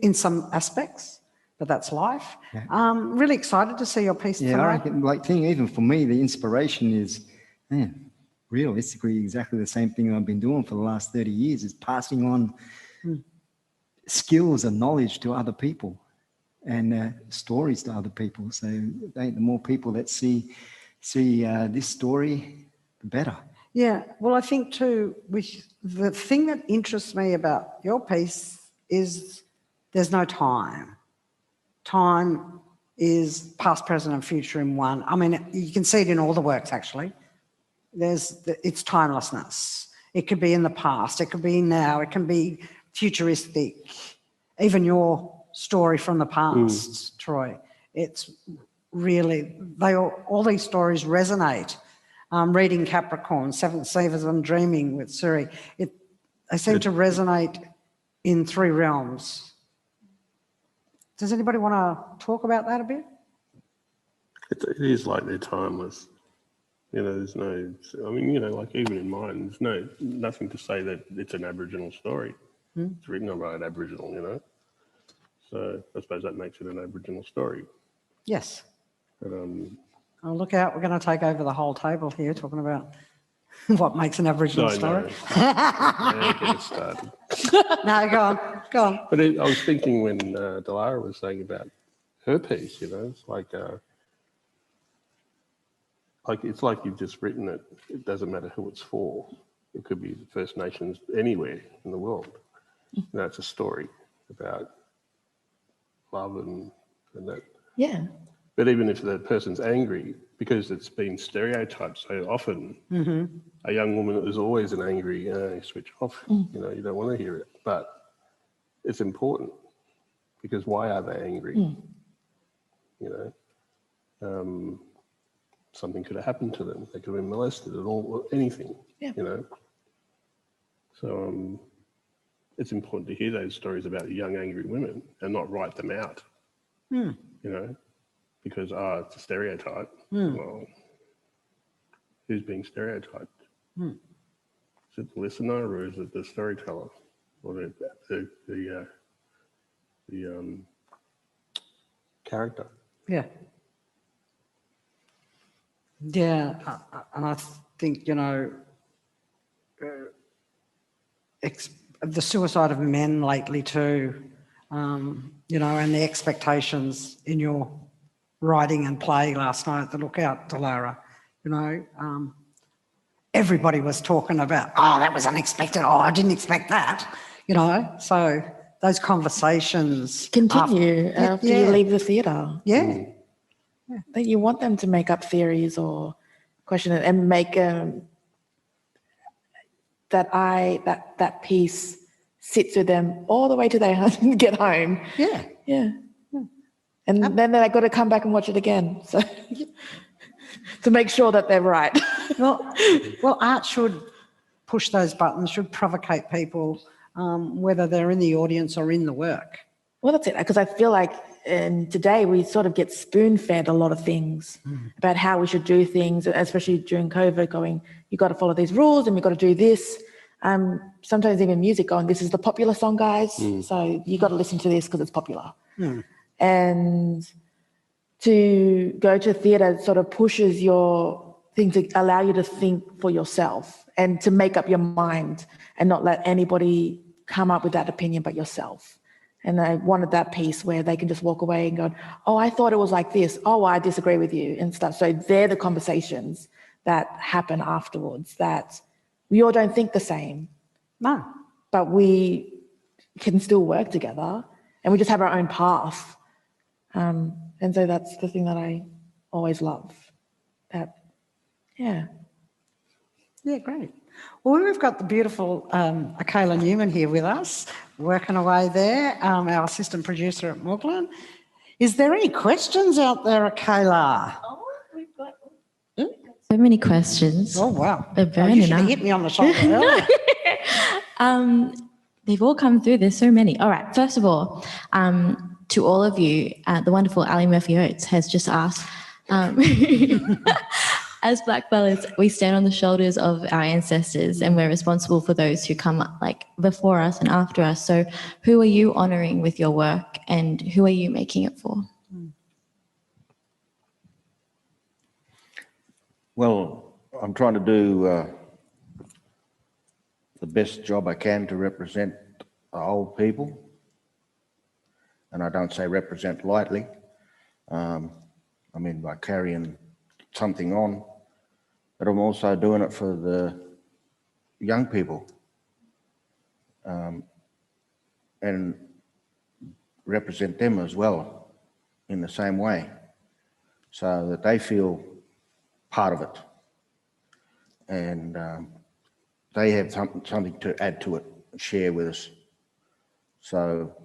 in some aspects, but that's life. Yeah. Really excited to see your piece tonight. I reckon, even for me, the inspiration is, realistically exactly the same thing I've been doing for the last 30 years, is passing on skills and knowledge to other people and stories to other people. So the more people that see this story, the better. Yeah, well, I think too, the thing that interests me about your piece is there's no time. Time is past, present and future in one. I mean, you can see it in all the works, actually. It's timelessness. It could be in the past, it could be now, it can be futuristic. Even your story from the past, Troy, it's really, all these stories resonate. Reading Capricorn, Seventh Seavers and Dreaming with Suri, they seem to resonate in 3 realms. Does anybody want to talk about that a bit? It is like they're timeless. There's no, even in mine, there's nothing to say that it's an Aboriginal story. It's written by an Aboriginal, So I suppose that makes it an Aboriginal story. Yes. But, oh, look out, we're going to take over the whole table here talking about what makes an Aboriginal story. Get it started. No, go on. But I was thinking when Dalara was saying about her piece, it's it's like you've just written it. It doesn't matter who it's for. It could be the First Nations anywhere in the world. It's a story about love and that. Yeah. But even if the person's angry, because it's been stereotyped so often, a young woman is always an angry, switch off, you know, you don't want to hear it. But it's important, because why are they angry? You know, something could have happened to them. They could have been molested or anything, you know. So it's important to hear those stories about young angry women and not write them out, you know, because it's a stereotype. Well, who's being stereotyped? Is it the listener or is it the storyteller or the character? Yeah. Yeah, and I think, you know, the suicide of men lately too, you know, and the expectations in your writing and play last night, the Lookout, Dalara, you know, everybody was talking about, oh, that was unexpected, oh, I didn't expect that, you know, so those conversations Continue after you leave the theatre. Yeah. That you want them to make up theories or question it and make that piece sits with them all the way to they get home. Yeah. And then they've got to come back and watch it again. So to make sure that they're right. Well, art should push those buttons, should provocate people, whether they're in the audience or in the work. Well, that's it, because I feel like today we sort of get spoon-fed a lot of things about how we should do things, especially during COVID, going, you've got to follow these rules and you've got to do this. Sometimes even music going, this is the popular song, guys, so you've got to listen to this because it's popular. And to go to theatre sort of pushes your thing to allow you to think for yourself and to make up your mind and not let anybody come up with that opinion but yourself. And I wanted that piece where they can just walk away and go, oh, I thought it was like this. Oh, I disagree with you and stuff. So they're the conversations that happen afterwards, that we all don't think the same. No. But we can still work together and we just have our own path. And so that's the thing that I always love. Yeah, great. Well, we've got the beautiful Kayla Newman here with us, working away there, our assistant producer at Muglan. Is there any questions out there, Kayla? Oh, we've got so many questions. Oh, wow. They're burning you should have up. hit me on the shoulder earlier. They've all come through. There's so many. All right. First of all, to all of you, the wonderful Ali Murphy-Oates has just asked, as blackfellas, we stand on the shoulders of our ancestors and we're responsible for those who come up like before us and after us. So who are you honouring with your work and who are you making it for? Well, I'm trying to do the best job I can to represent the old people. And I don't say represent lightly. I mean, by carrying something on, but I'm also doing it for the young people and represent them as well in the same way so that they feel part of it and they have something to add to it, share with us. So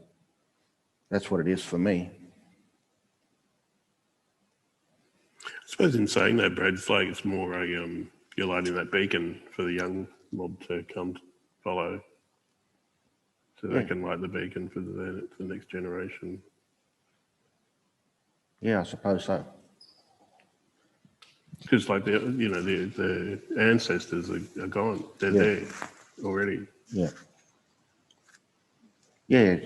that's what it is for me. I suppose in saying that, Brad, it's like it's more a you're lighting that beacon for the young mob to come to follow, so they can light the beacon for the next generation. Yeah, I suppose so. Because like the ancestors are gone; they're there already. Yeah. Yeah.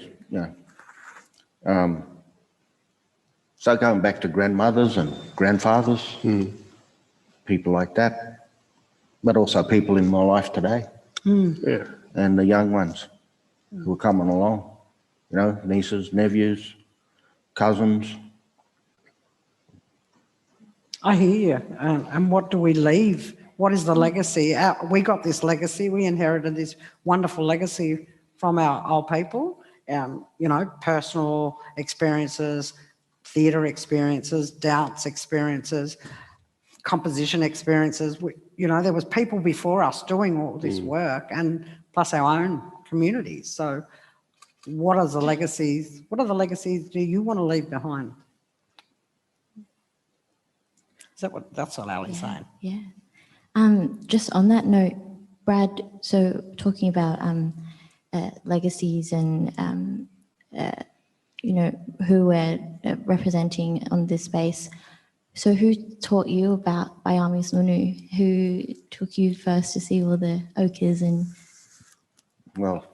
So going back to grandmothers and grandfathers, people like that, but also people in my life today, and the young ones who are coming along, you know, nieces, nephews, cousins. I hear you. And what do we leave? What is the legacy? We got this legacy. We inherited this wonderful legacy from our old people, you know, personal experiences, theatre experiences, dance experiences, composition experiences. There was people before us doing all this work, and plus our own communities. So what are the legacies do you want to leave behind? That's what Ali's saying. Yeah. Just on that note, Brad, so talking about legacies and, who we're representing on this space. So who taught you about Baiamis Nunu? Who took you first to see all the ochres and... Well,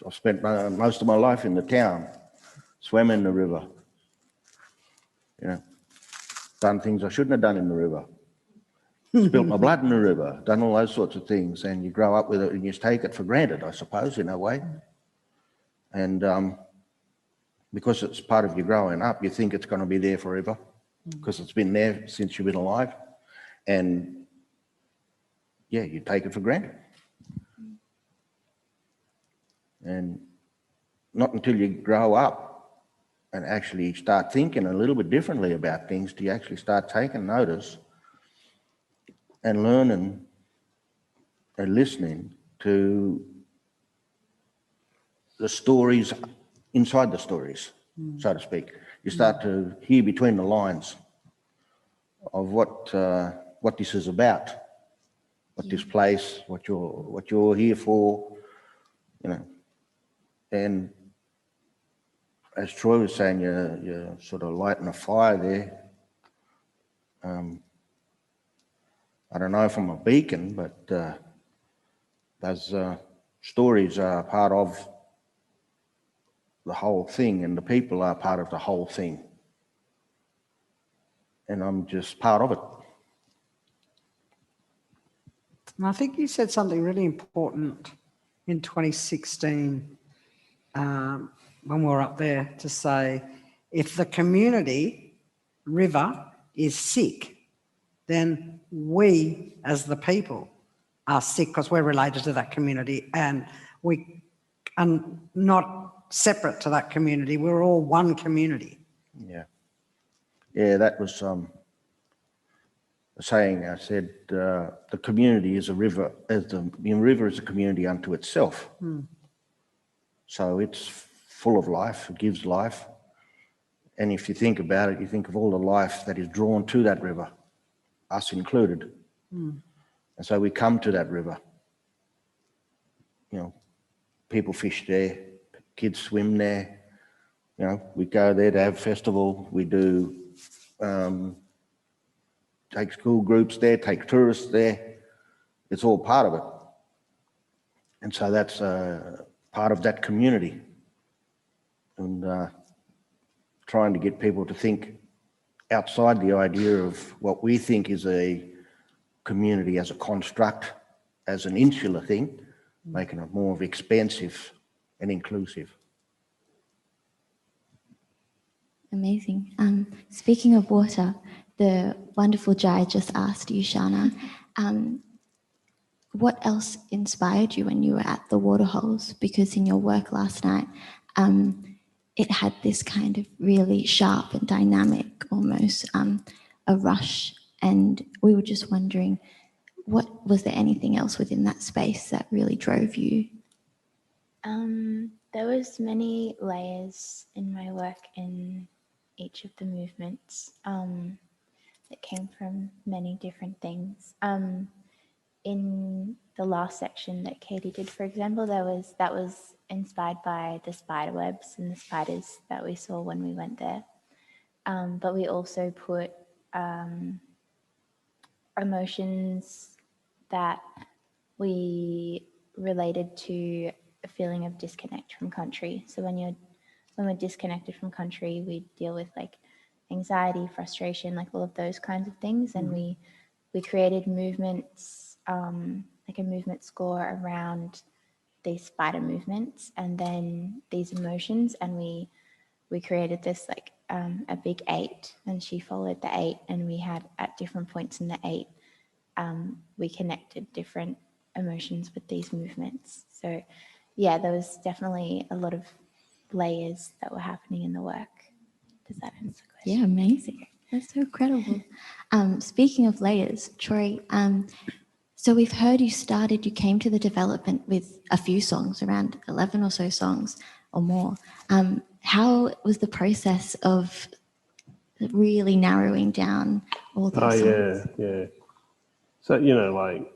I've spent most of my life in the town, swam in the river, done things I shouldn't have done in the river, spilt my blood in the river, done all those sorts of things, and you grow up with it and you take it for granted, I suppose, in a way. And because it's part of your growing up, you think it's going to be there forever because it's been there since you've been alive. And yeah, you take it for granted. And not until you grow up and actually start thinking a little bit differently about things do you actually start taking notice and learning and listening to the stories inside the stories, so to speak. You start to hear between the lines of what this is about, what this place, what you're here for, And as Troy was saying, you're sort of lighting a fire there. I don't know if I'm a beacon, but those stories are part of the whole thing, and the people are part of the whole thing. And I'm just part of it. And I think you said something really important in 2016 when we were up there to say, if the community river is sick, then we as the people are sick because we're related to that community and we are not separate to that community. We're all one community. Yeah. Yeah, that was a saying. I said the community is a river, the river is a community unto itself. So it's full of life, it gives life. And if you think about it, you think of all the life that is drawn to that river, us included. And so we come to that river. People fish there, kids swim there. We go there to have festival. We do take school groups there, take tourists there. It's all part of it. And so that's part of that community. And trying to get people to think outside the idea of what we think is a community as a construct, as an insular thing, making it more expansive and inclusive. Amazing. Speaking of water, the wonderful Jai just asked you, Shana, what else inspired you when you were at the waterholes? Because in your work last night, it had this kind of really sharp and dynamic, almost a rush. And we were just wondering, was there anything else within that space that really drove you? There was many layers in my work in each of the movements that came from many different things. In the last section that Katie did, for example, that was inspired by the spider webs and the spiders that we saw when we went there. But we also put emotions that we related to a feeling of disconnect from country. So when we're disconnected from country, we deal with like anxiety, frustration, like all of those kinds of things. And we created movements, like a movement score around these spider movements and then these emotions. And we created this like a big 8, and she followed the 8, and we had at different points in the 8, we connected different emotions with these movements. So yeah, there was definitely a lot of layers that were happening in the work. Does that answer the question? Yeah, amazing. That's so incredible. Speaking of layers, Troy, so we've heard you came to the development with a few songs, around 11 or so songs or more. How was the process of really narrowing down all those songs? Yeah. So, you know, like,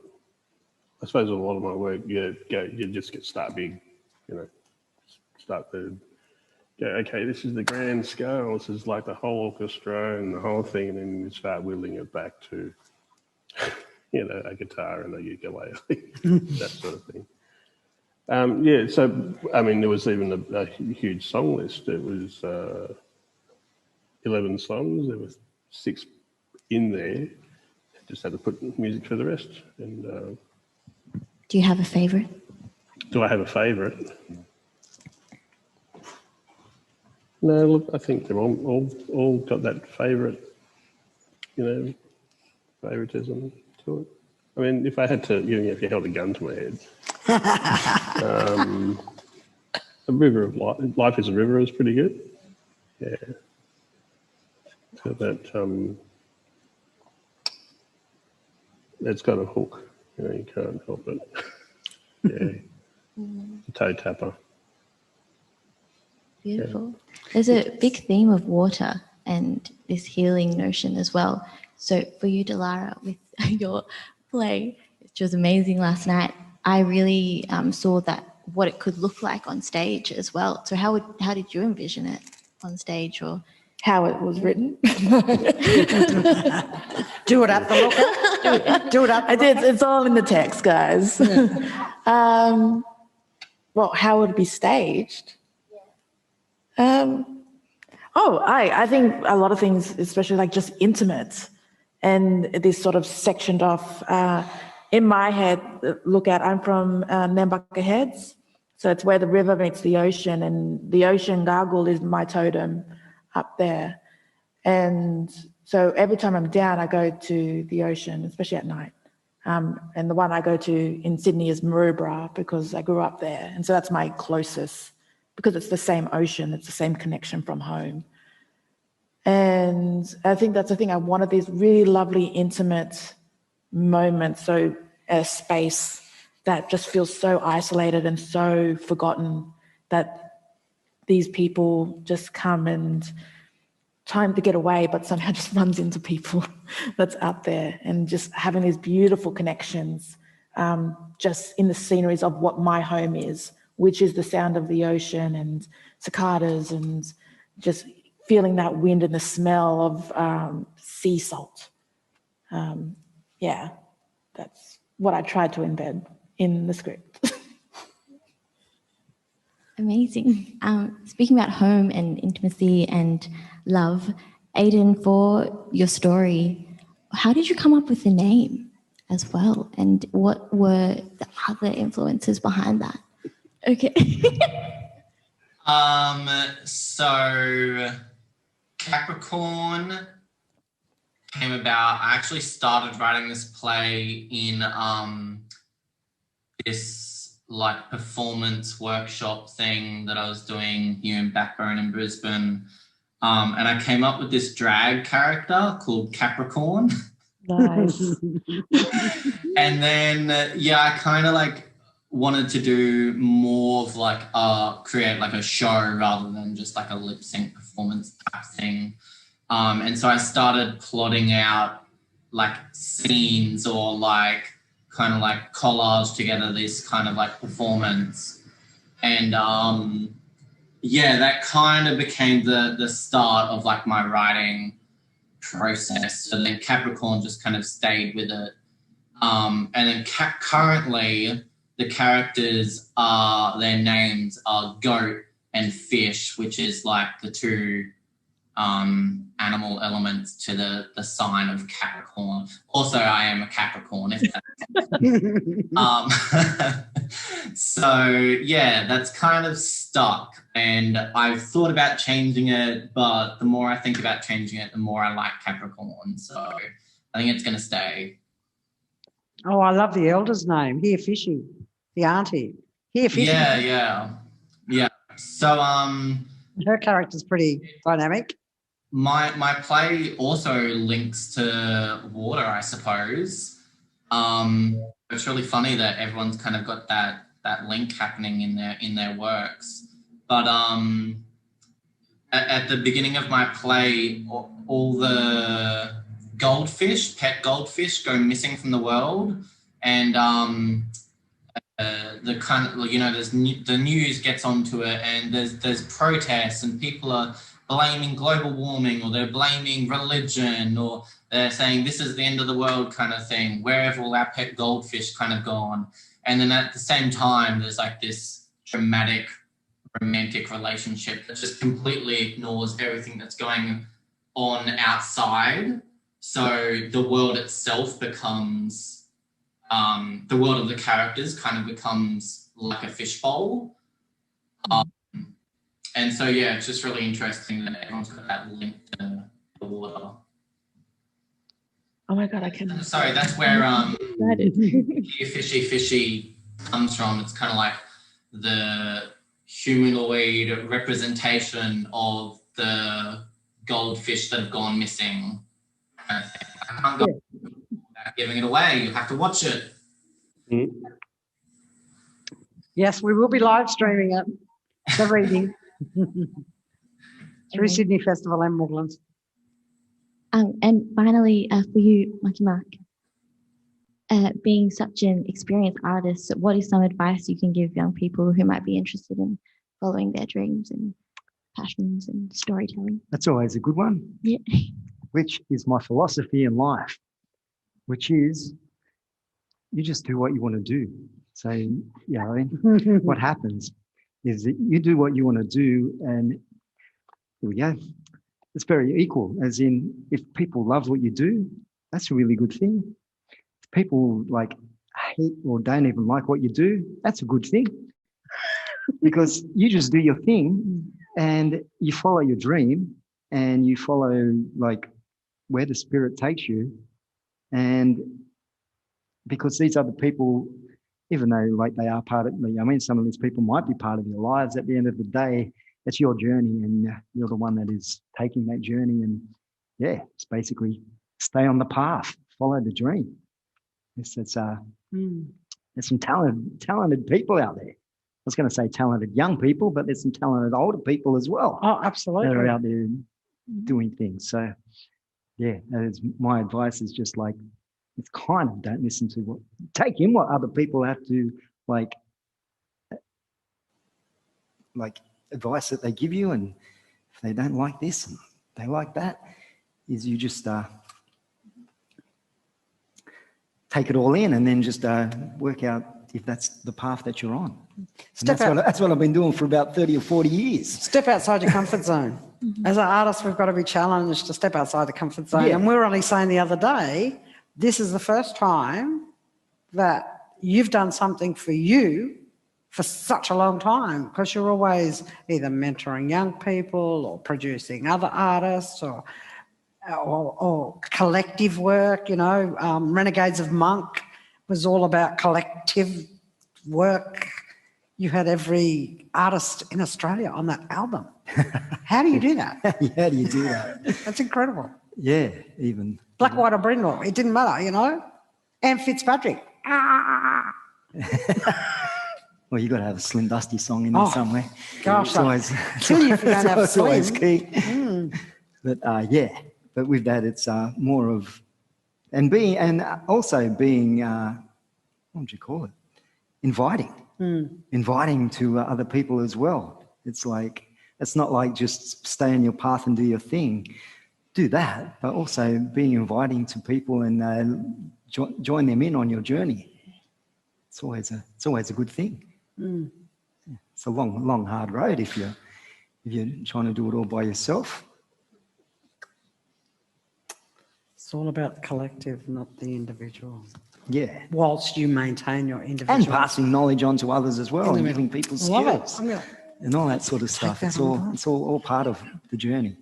I suppose a lot of my work, you just start big, you know, start to go, okay, this is the grand scale, this is like the whole orchestra and the whole thing, and then you start whittling it back to, you know, a guitar and a ukulele, that sort of thing. So, I mean, there was even a huge song list. It was 11 songs. There was 6 in there. Just had to put music for the rest. And Do you have a favourite? do I have a favourite? No, look, I think they're all got that favourite, you know, favouritism to it. I mean, if I had to, you know, if you held a gun to my head, A River of Life is a River is pretty good. Yeah. So that, it's got a hook, you know, you can't help it. Yeah. The toe tapper. Beautiful. There's a big theme of water and this healing notion as well. So for you, Dalara, with your play, which was amazing last night, I really saw that what it could look like on stage as well. So how did you envision it on stage, or How it was written. Do it at the looker. Do it at the I did. It's all in the text, guys. Well, how would it be staged? I think a lot of things, especially like just intimate, and this sort of sectioned off. In my head, I'm from Nambucca Heads, so it's where the river meets the ocean, and the ocean gargle is my totem up there. And so every time I'm down, I go to the ocean, especially at night. And the one I go to in Sydney is Maroubra because I grew up there. And so that's my closest, because it's the same ocean, it's the same connection from home. And I think that's the thing. I wanted these really lovely, intimate moments, so a space that just feels so isolated and so forgotten, that these people just come and time to get away, but somehow just runs into people that's out there, and just having these beautiful connections just in the sceneries of what my home is, which is the sound of the ocean and cicadas, and just feeling that wind and the smell of sea salt. That's what I tried to embed in the script. amazing. Speaking about home and intimacy and love, Aidan, for your story, how did you come up with the name as well? And what were the other influences behind that? Okay. So Capricorn came about. I actually started writing this play in this like performance workshop thing that I was doing here in Backbone in Brisbane. And I came up with this drag character called Capricorn. Nice. And then, I kind of like wanted to do more of like create like a show rather than just like a lip sync performance type thing. And so I started plotting out like scenes or like kind of like collage together this kind of like performance. And that kind of became the start of like my writing process. So then Capricorn just kind of stayed with it. And then currently the characters their names are Goat and Fish, which is like the two animal elements to the sign of Capricorn. Also, I am a Capricorn, if that that's kind of stuck, and I've thought about changing it, but the more I think about changing it, the more I like Capricorn, so I think it's going to stay. Oh, I love the elder's name. Here, Fishy, the auntie. Here, Fishy. Yeah. So her character's pretty dynamic. my play also links to water, I suppose. It's really funny that everyone's kind of got that link happening in their works. But at the beginning of my play, all the goldfish, pet goldfish, go missing from the world, and the kind of, you know, the news gets onto it, and there's protests, and people are blaming global warming, or they're blaming religion, or they're saying this is the end of the world kind of thing. Where have all our pet goldfish kind of gone? And then at the same time, there's like this dramatic romantic relationship that just completely ignores everything that's going on outside. So the world itself becomes, the world of the characters kind of becomes like a fishbowl. And so, yeah, it's just really interesting that everyone's got that link to the water. Oh my God, I can. Sorry, that's where fishy comes from. It's kind of like the humanoid representation of the goldfish that have gone missing. I can't go without giving it away. You have to watch it. Yes, we will be live streaming it. The reading. Through Sydney Festival and Moorlands. And finally, for you, Monkey Mark, being such an experienced artist, what is some advice you can give young people who might be interested in following their dreams and passions and storytelling? That's always a good one. Yeah. Which is my philosophy in life, which is you just do what you want to do. So, you know, what happens is that you do what you want to do, and here we go. It's very equal, as in if people love what you do, that's a really good thing. If people like hate or don't even like what you do, that's a good thing. Because you just do your thing and you follow your dream and you follow like where the spirit takes you. And because these other people, even though like they are part of me, I mean, some of these people might be part of your lives, at the end of the day, it's your journey and you're the one that is taking that journey. And yeah, it's basically stay on the path, follow the dream. There's some talented people out there. I was going to say talented young people, but there's some talented older people as well. Oh, absolutely. That are out there doing things. So yeah, that is my advice, is just like, it's kind of don't listen to take in what other people have to like advice that they give you, and if they don't like this and they like that, is you just take it all in and then just work out if that's the path that you're on. That's what I've been doing for about 30 or 40 years. Step outside your comfort zone. As an artist, we've got to be challenged to step outside the comfort zone. Yeah. And we were only saying the other day, this is the first time that you've done something for you for such a long time, because you're always either mentoring young people or producing other artists or collective work, you know. Renegades of Monk was all about collective work. You had every artist in Australia on that album. How do you do that? How do you do that? That's incredible. Yeah, even. Black, White or Brindle, it didn't matter, you know. And Fitzpatrick. Well, you got to have a Slim Dusty song in there somewhere. Gosh, it's always, till you don't have it's always Slim. key. But but with that, it's more of, and also being, what would you call it? Inviting to other people as well. It's like, it's not like just stay on your path and do your thing. Do that, but also being inviting to people and join them in on your journey. It's always a good thing. It's a long, hard road if you're trying to do it all by yourself. It's all about the collective, not the individual. Yeah. Whilst you maintain your individual. And passing knowledge on to others as well, and giving people skills and all that sort of stuff. It's all part of the journey.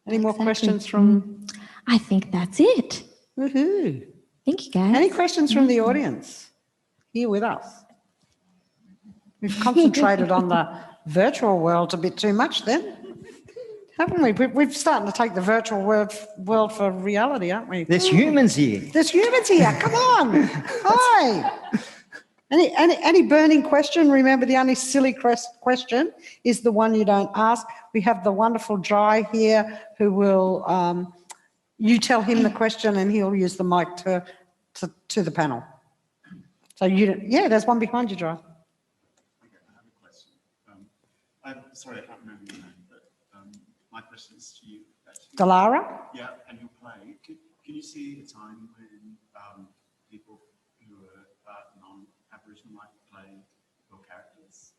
Any more questions from? I think that's it. Woohoo! Thank you, guys. Any questions from the audience here with us? We've concentrated on the virtual world a bit too much then, haven't we? We're starting to take the virtual world for reality, aren't we? There's humans here. There's humans here. Come on. Hi. Any burning question? Remember, the only silly question is the one you don't ask. We have the wonderful Jai here who will, you tell him the question and he'll use the mic to the panel. So there's one behind you, Jai. Okay, I have a question. I'm sorry, I can't remember your name, but my question is to you. Actually. Dalara? Yeah, and your play. Can you see a time when people who are non-Aboriginal might play your characters?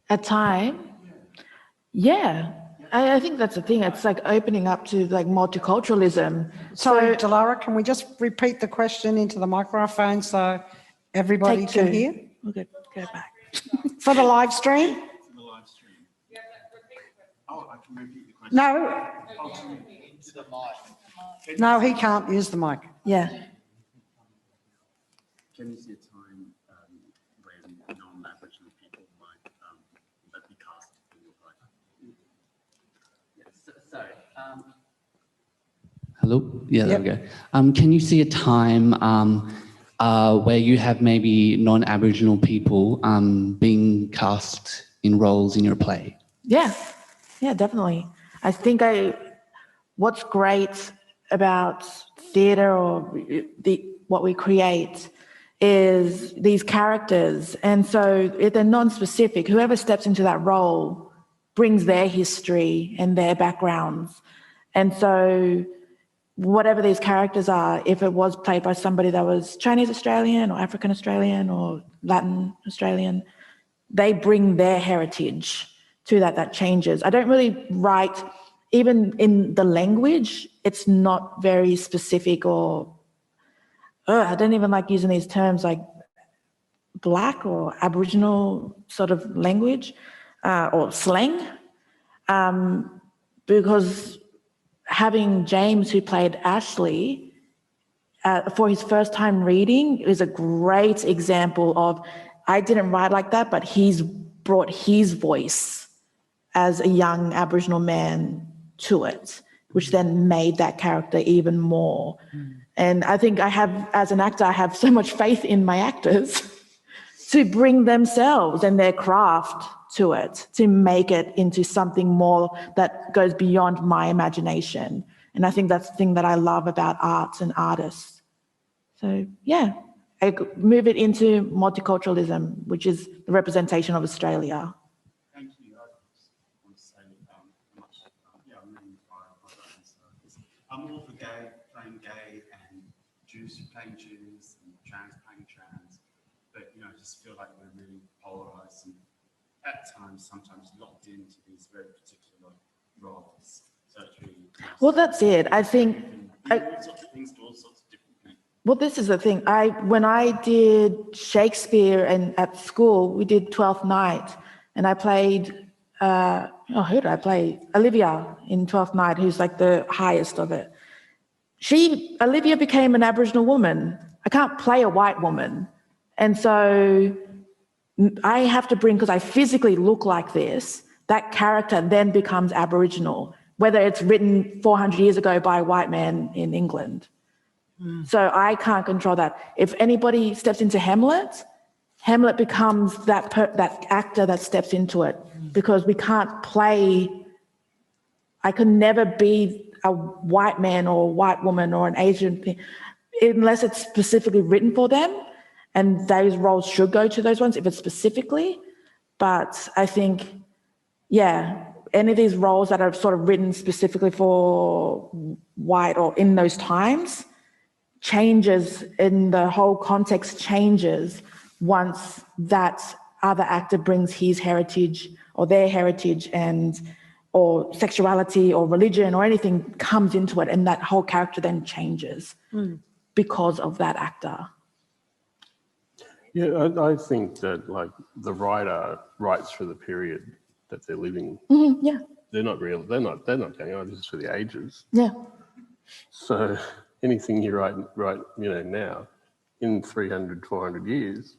A time? Yeah. I think that's the thing. It's like opening up to like multiculturalism. Sorry, Dalara, can we just repeat the question into the microphone so everybody can hear? We'll go back. For the live stream? For the live stream. Oh, I can repeat the question. No. No, he can't use the mic. Yeah. Can you see a time when non-Aboriginal people might be cast in your play? Sorry. Hello? Yeah, there we go. Can you see a time where you have maybe non-Aboriginal people being cast in roles in your play? Yeah, definitely. I think what's great about theatre or what we create is these characters. And so if they're non-specific, whoever steps into that role brings their history and their backgrounds. And so whatever these characters are, if it was played by somebody that was Chinese Australian or African Australian or Latin Australian, they bring their heritage to that changes. I don't really write, even in the language, it's not very specific or, I don't even like using these terms like Black or Aboriginal sort of language or slang, because having James, who played Ashley, for his first time reading is a great example of, I didn't write like that, but he's brought his voice as a young Aboriginal man to it, which then made that character even more. And I think as an actor, I have so much faith in my actors to bring themselves and their craft to it, to make it into something more that goes beyond my imagination. And I think that's the thing that I love about arts and artists. So yeah, I move it into multiculturalism, which is the representation of Australia. Thank you. I just want to say I'm really inspired by that. I'm all for playing gay and Jews playing Jews and trans playing trans, but I just feel like we're really polarised and at times sometimes locked into these very particular roles. So it's really well, that's it. I think all sorts of things to all sorts of different people. Well, this is the thing. When I did Shakespeare and at school, we did 12th Night, and I played, who did I play? Olivia in 12th Night, who's like the highest of it. Olivia became an Aboriginal woman. I can't play a white woman. And so I have to bring, because I physically look like this, that character then becomes Aboriginal, whether it's written 400 years ago by a white man in England. So I can't control that. If anybody steps into Hamlet becomes that actor that steps into it, because we can't play. I could never be a white man or a white woman or an Asian thing, unless it's specifically written for them, and those roles should go to those ones if it's specifically. But I think, any of these roles that are sort of written specifically for white or in those times changes, in the whole context changes once that other actor brings his heritage or their heritage or sexuality or religion or anything comes into it, and that whole character then changes because of that actor. Yeah, I think that like the writer writes for the period that they're living. Yeah. They're not real. They're not going on. This is for the ages. Yeah. So anything you write, now, in 300, 400 years,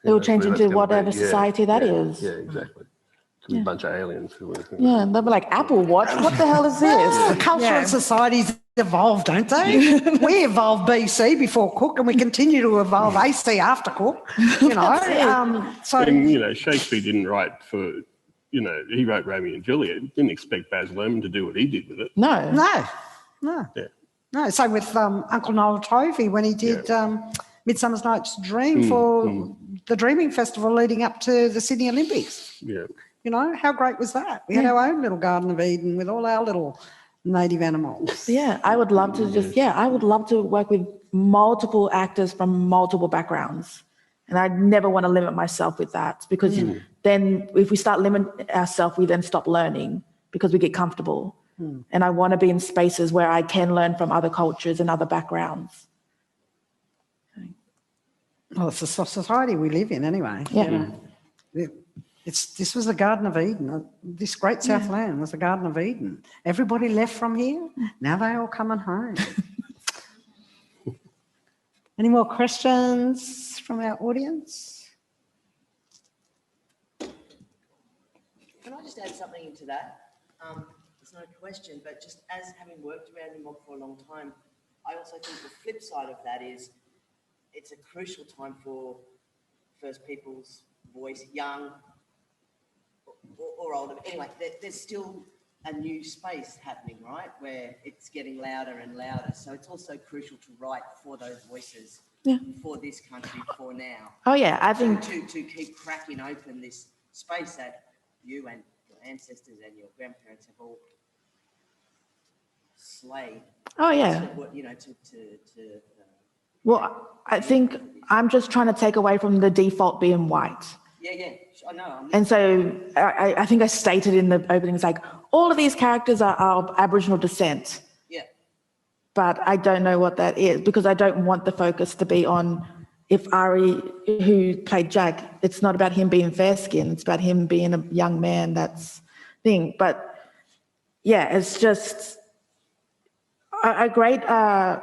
it will change into that's whatever be. society that is. Yeah, exactly. to a bunch of aliens who were. Yeah, and they'll be like, Apple Watch? What the hell is this? Culture and societies evolve, don't they? We evolved BC before Cook, and we continue to evolve AC after Cook. You know, so And, you know, Shakespeare didn't write for, you know, he wrote Romeo and Juliet. Didn't expect Baz Luhrmann to do what he did with it. No. Yeah. No, same with Uncle Noel Tovey when he did Midsummer Night's Dream for the Dreaming Festival leading up to the Sydney Olympics. Yeah. You know, how great was that? We had our own little Garden of Eden with all our little native animals. Yeah, I would love to I would love to work with multiple actors from multiple backgrounds. And I never want to limit myself with that because then if we start limiting ourselves, we then stop learning because we get comfortable. And I want to be in spaces where I can learn from other cultures and other backgrounds. Well, it's the society we live in anyway. Yeah. You know. This was the Garden of Eden. This great Southland was the Garden of Eden. Everybody left from here. Now they all coming home. Any more questions from our audience? Can I just add something into that? It's not a question, but just as having worked around the mob for a long time, I also think the flip side of that is it's a crucial time for First Peoples voice, young or older. Anyway, there's still a new space happening, right, where it's getting louder and louder. So it's also crucial to write for those voices, for this country, for now. Oh, yeah, I think... To keep cracking open this space that you and your ancestors and your grandparents have all slayed. Oh, yeah. Well, I think I'm just trying to take away from the default being white. Yeah, I know. And so I think I stated in the opening, it's like, all of these characters are of Aboriginal descent. Yeah. But I don't know what that is because I don't want the focus to be on if Ari, who played Jack, it's not about him being fair-skinned, it's about him being a young man, that's thing. But yeah, it's just a great... a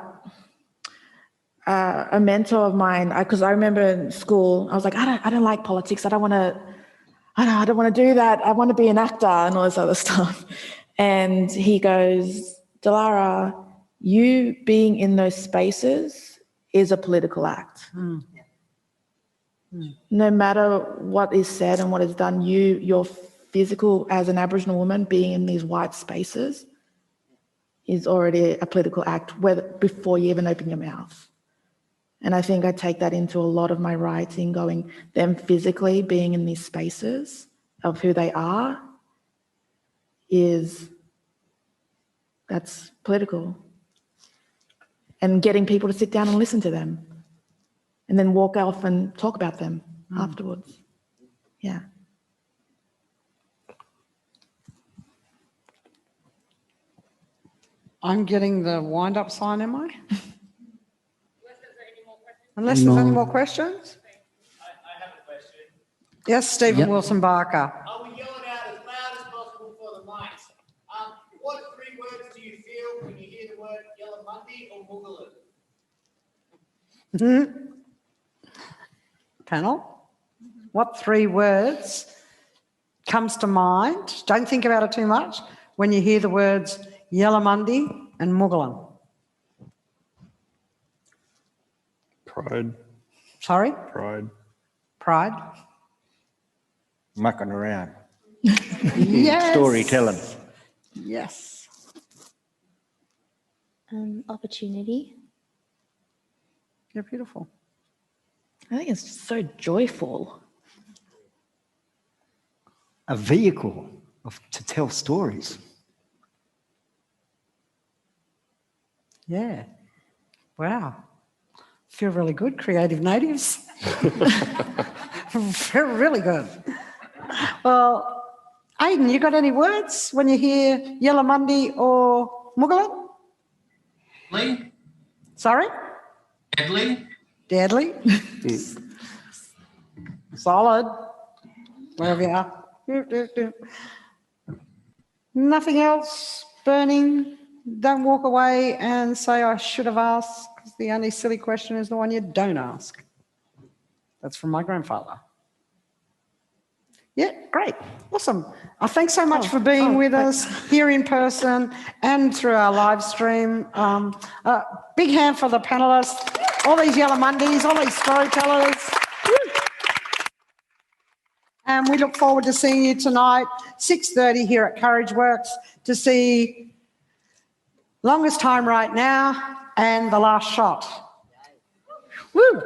mentor of mine, because I remember in school, I was like, I don't like politics. I don't want to do that. I want to be an actor and all this other stuff. And he goes, Dalara, you being in those spaces is a political act. No matter what is said and what is done, your physical as an Aboriginal woman being in these white spaces is already a political act before you even open your mouth. And I think I take that into a lot of my writing, going them physically being in these spaces of who they are that's political. And getting people to sit down and listen to them and then walk off and talk about them afterwards. Yeah. I'm getting the wind-up sign, am I? Unless there's any more questions? I have a question. Yes, Stephen Wilson Barker. I will yell it out as loud as possible for the mics. What 3 words do you feel when you hear the word Yellamundie or Moogaloo? Panel, what 3 words comes to mind? Don't think about it too much when you hear the words Yellamundie and Moogaloo. Pride. Sorry? Pride. Pride. Mucking around. Yes. Storytelling. Yes. Opportunity. You're beautiful. I think it's so joyful. A vehicle to tell stories. Yeah. Wow. Feel really good, creative natives. Feel really good. Well, Aidan, you got any words when you hear Yellamundie or Moogaloo? Deadly. Sorry? Deadly. Deadly. Solid. Wherever you are. Nothing else burning. Don't walk away and say, I should have asked, because the only silly question is the one you don't ask. That's from my grandfather. Yeah, great. Awesome. Thanks so much for being with us here in person and through our live stream. Big hand for the panellists, all these Yellamundies, all these storytellers. And we look forward to seeing you tonight, 6:30 here at Courage Works, to see Longest Time Right Now and The Last Shot. Woo!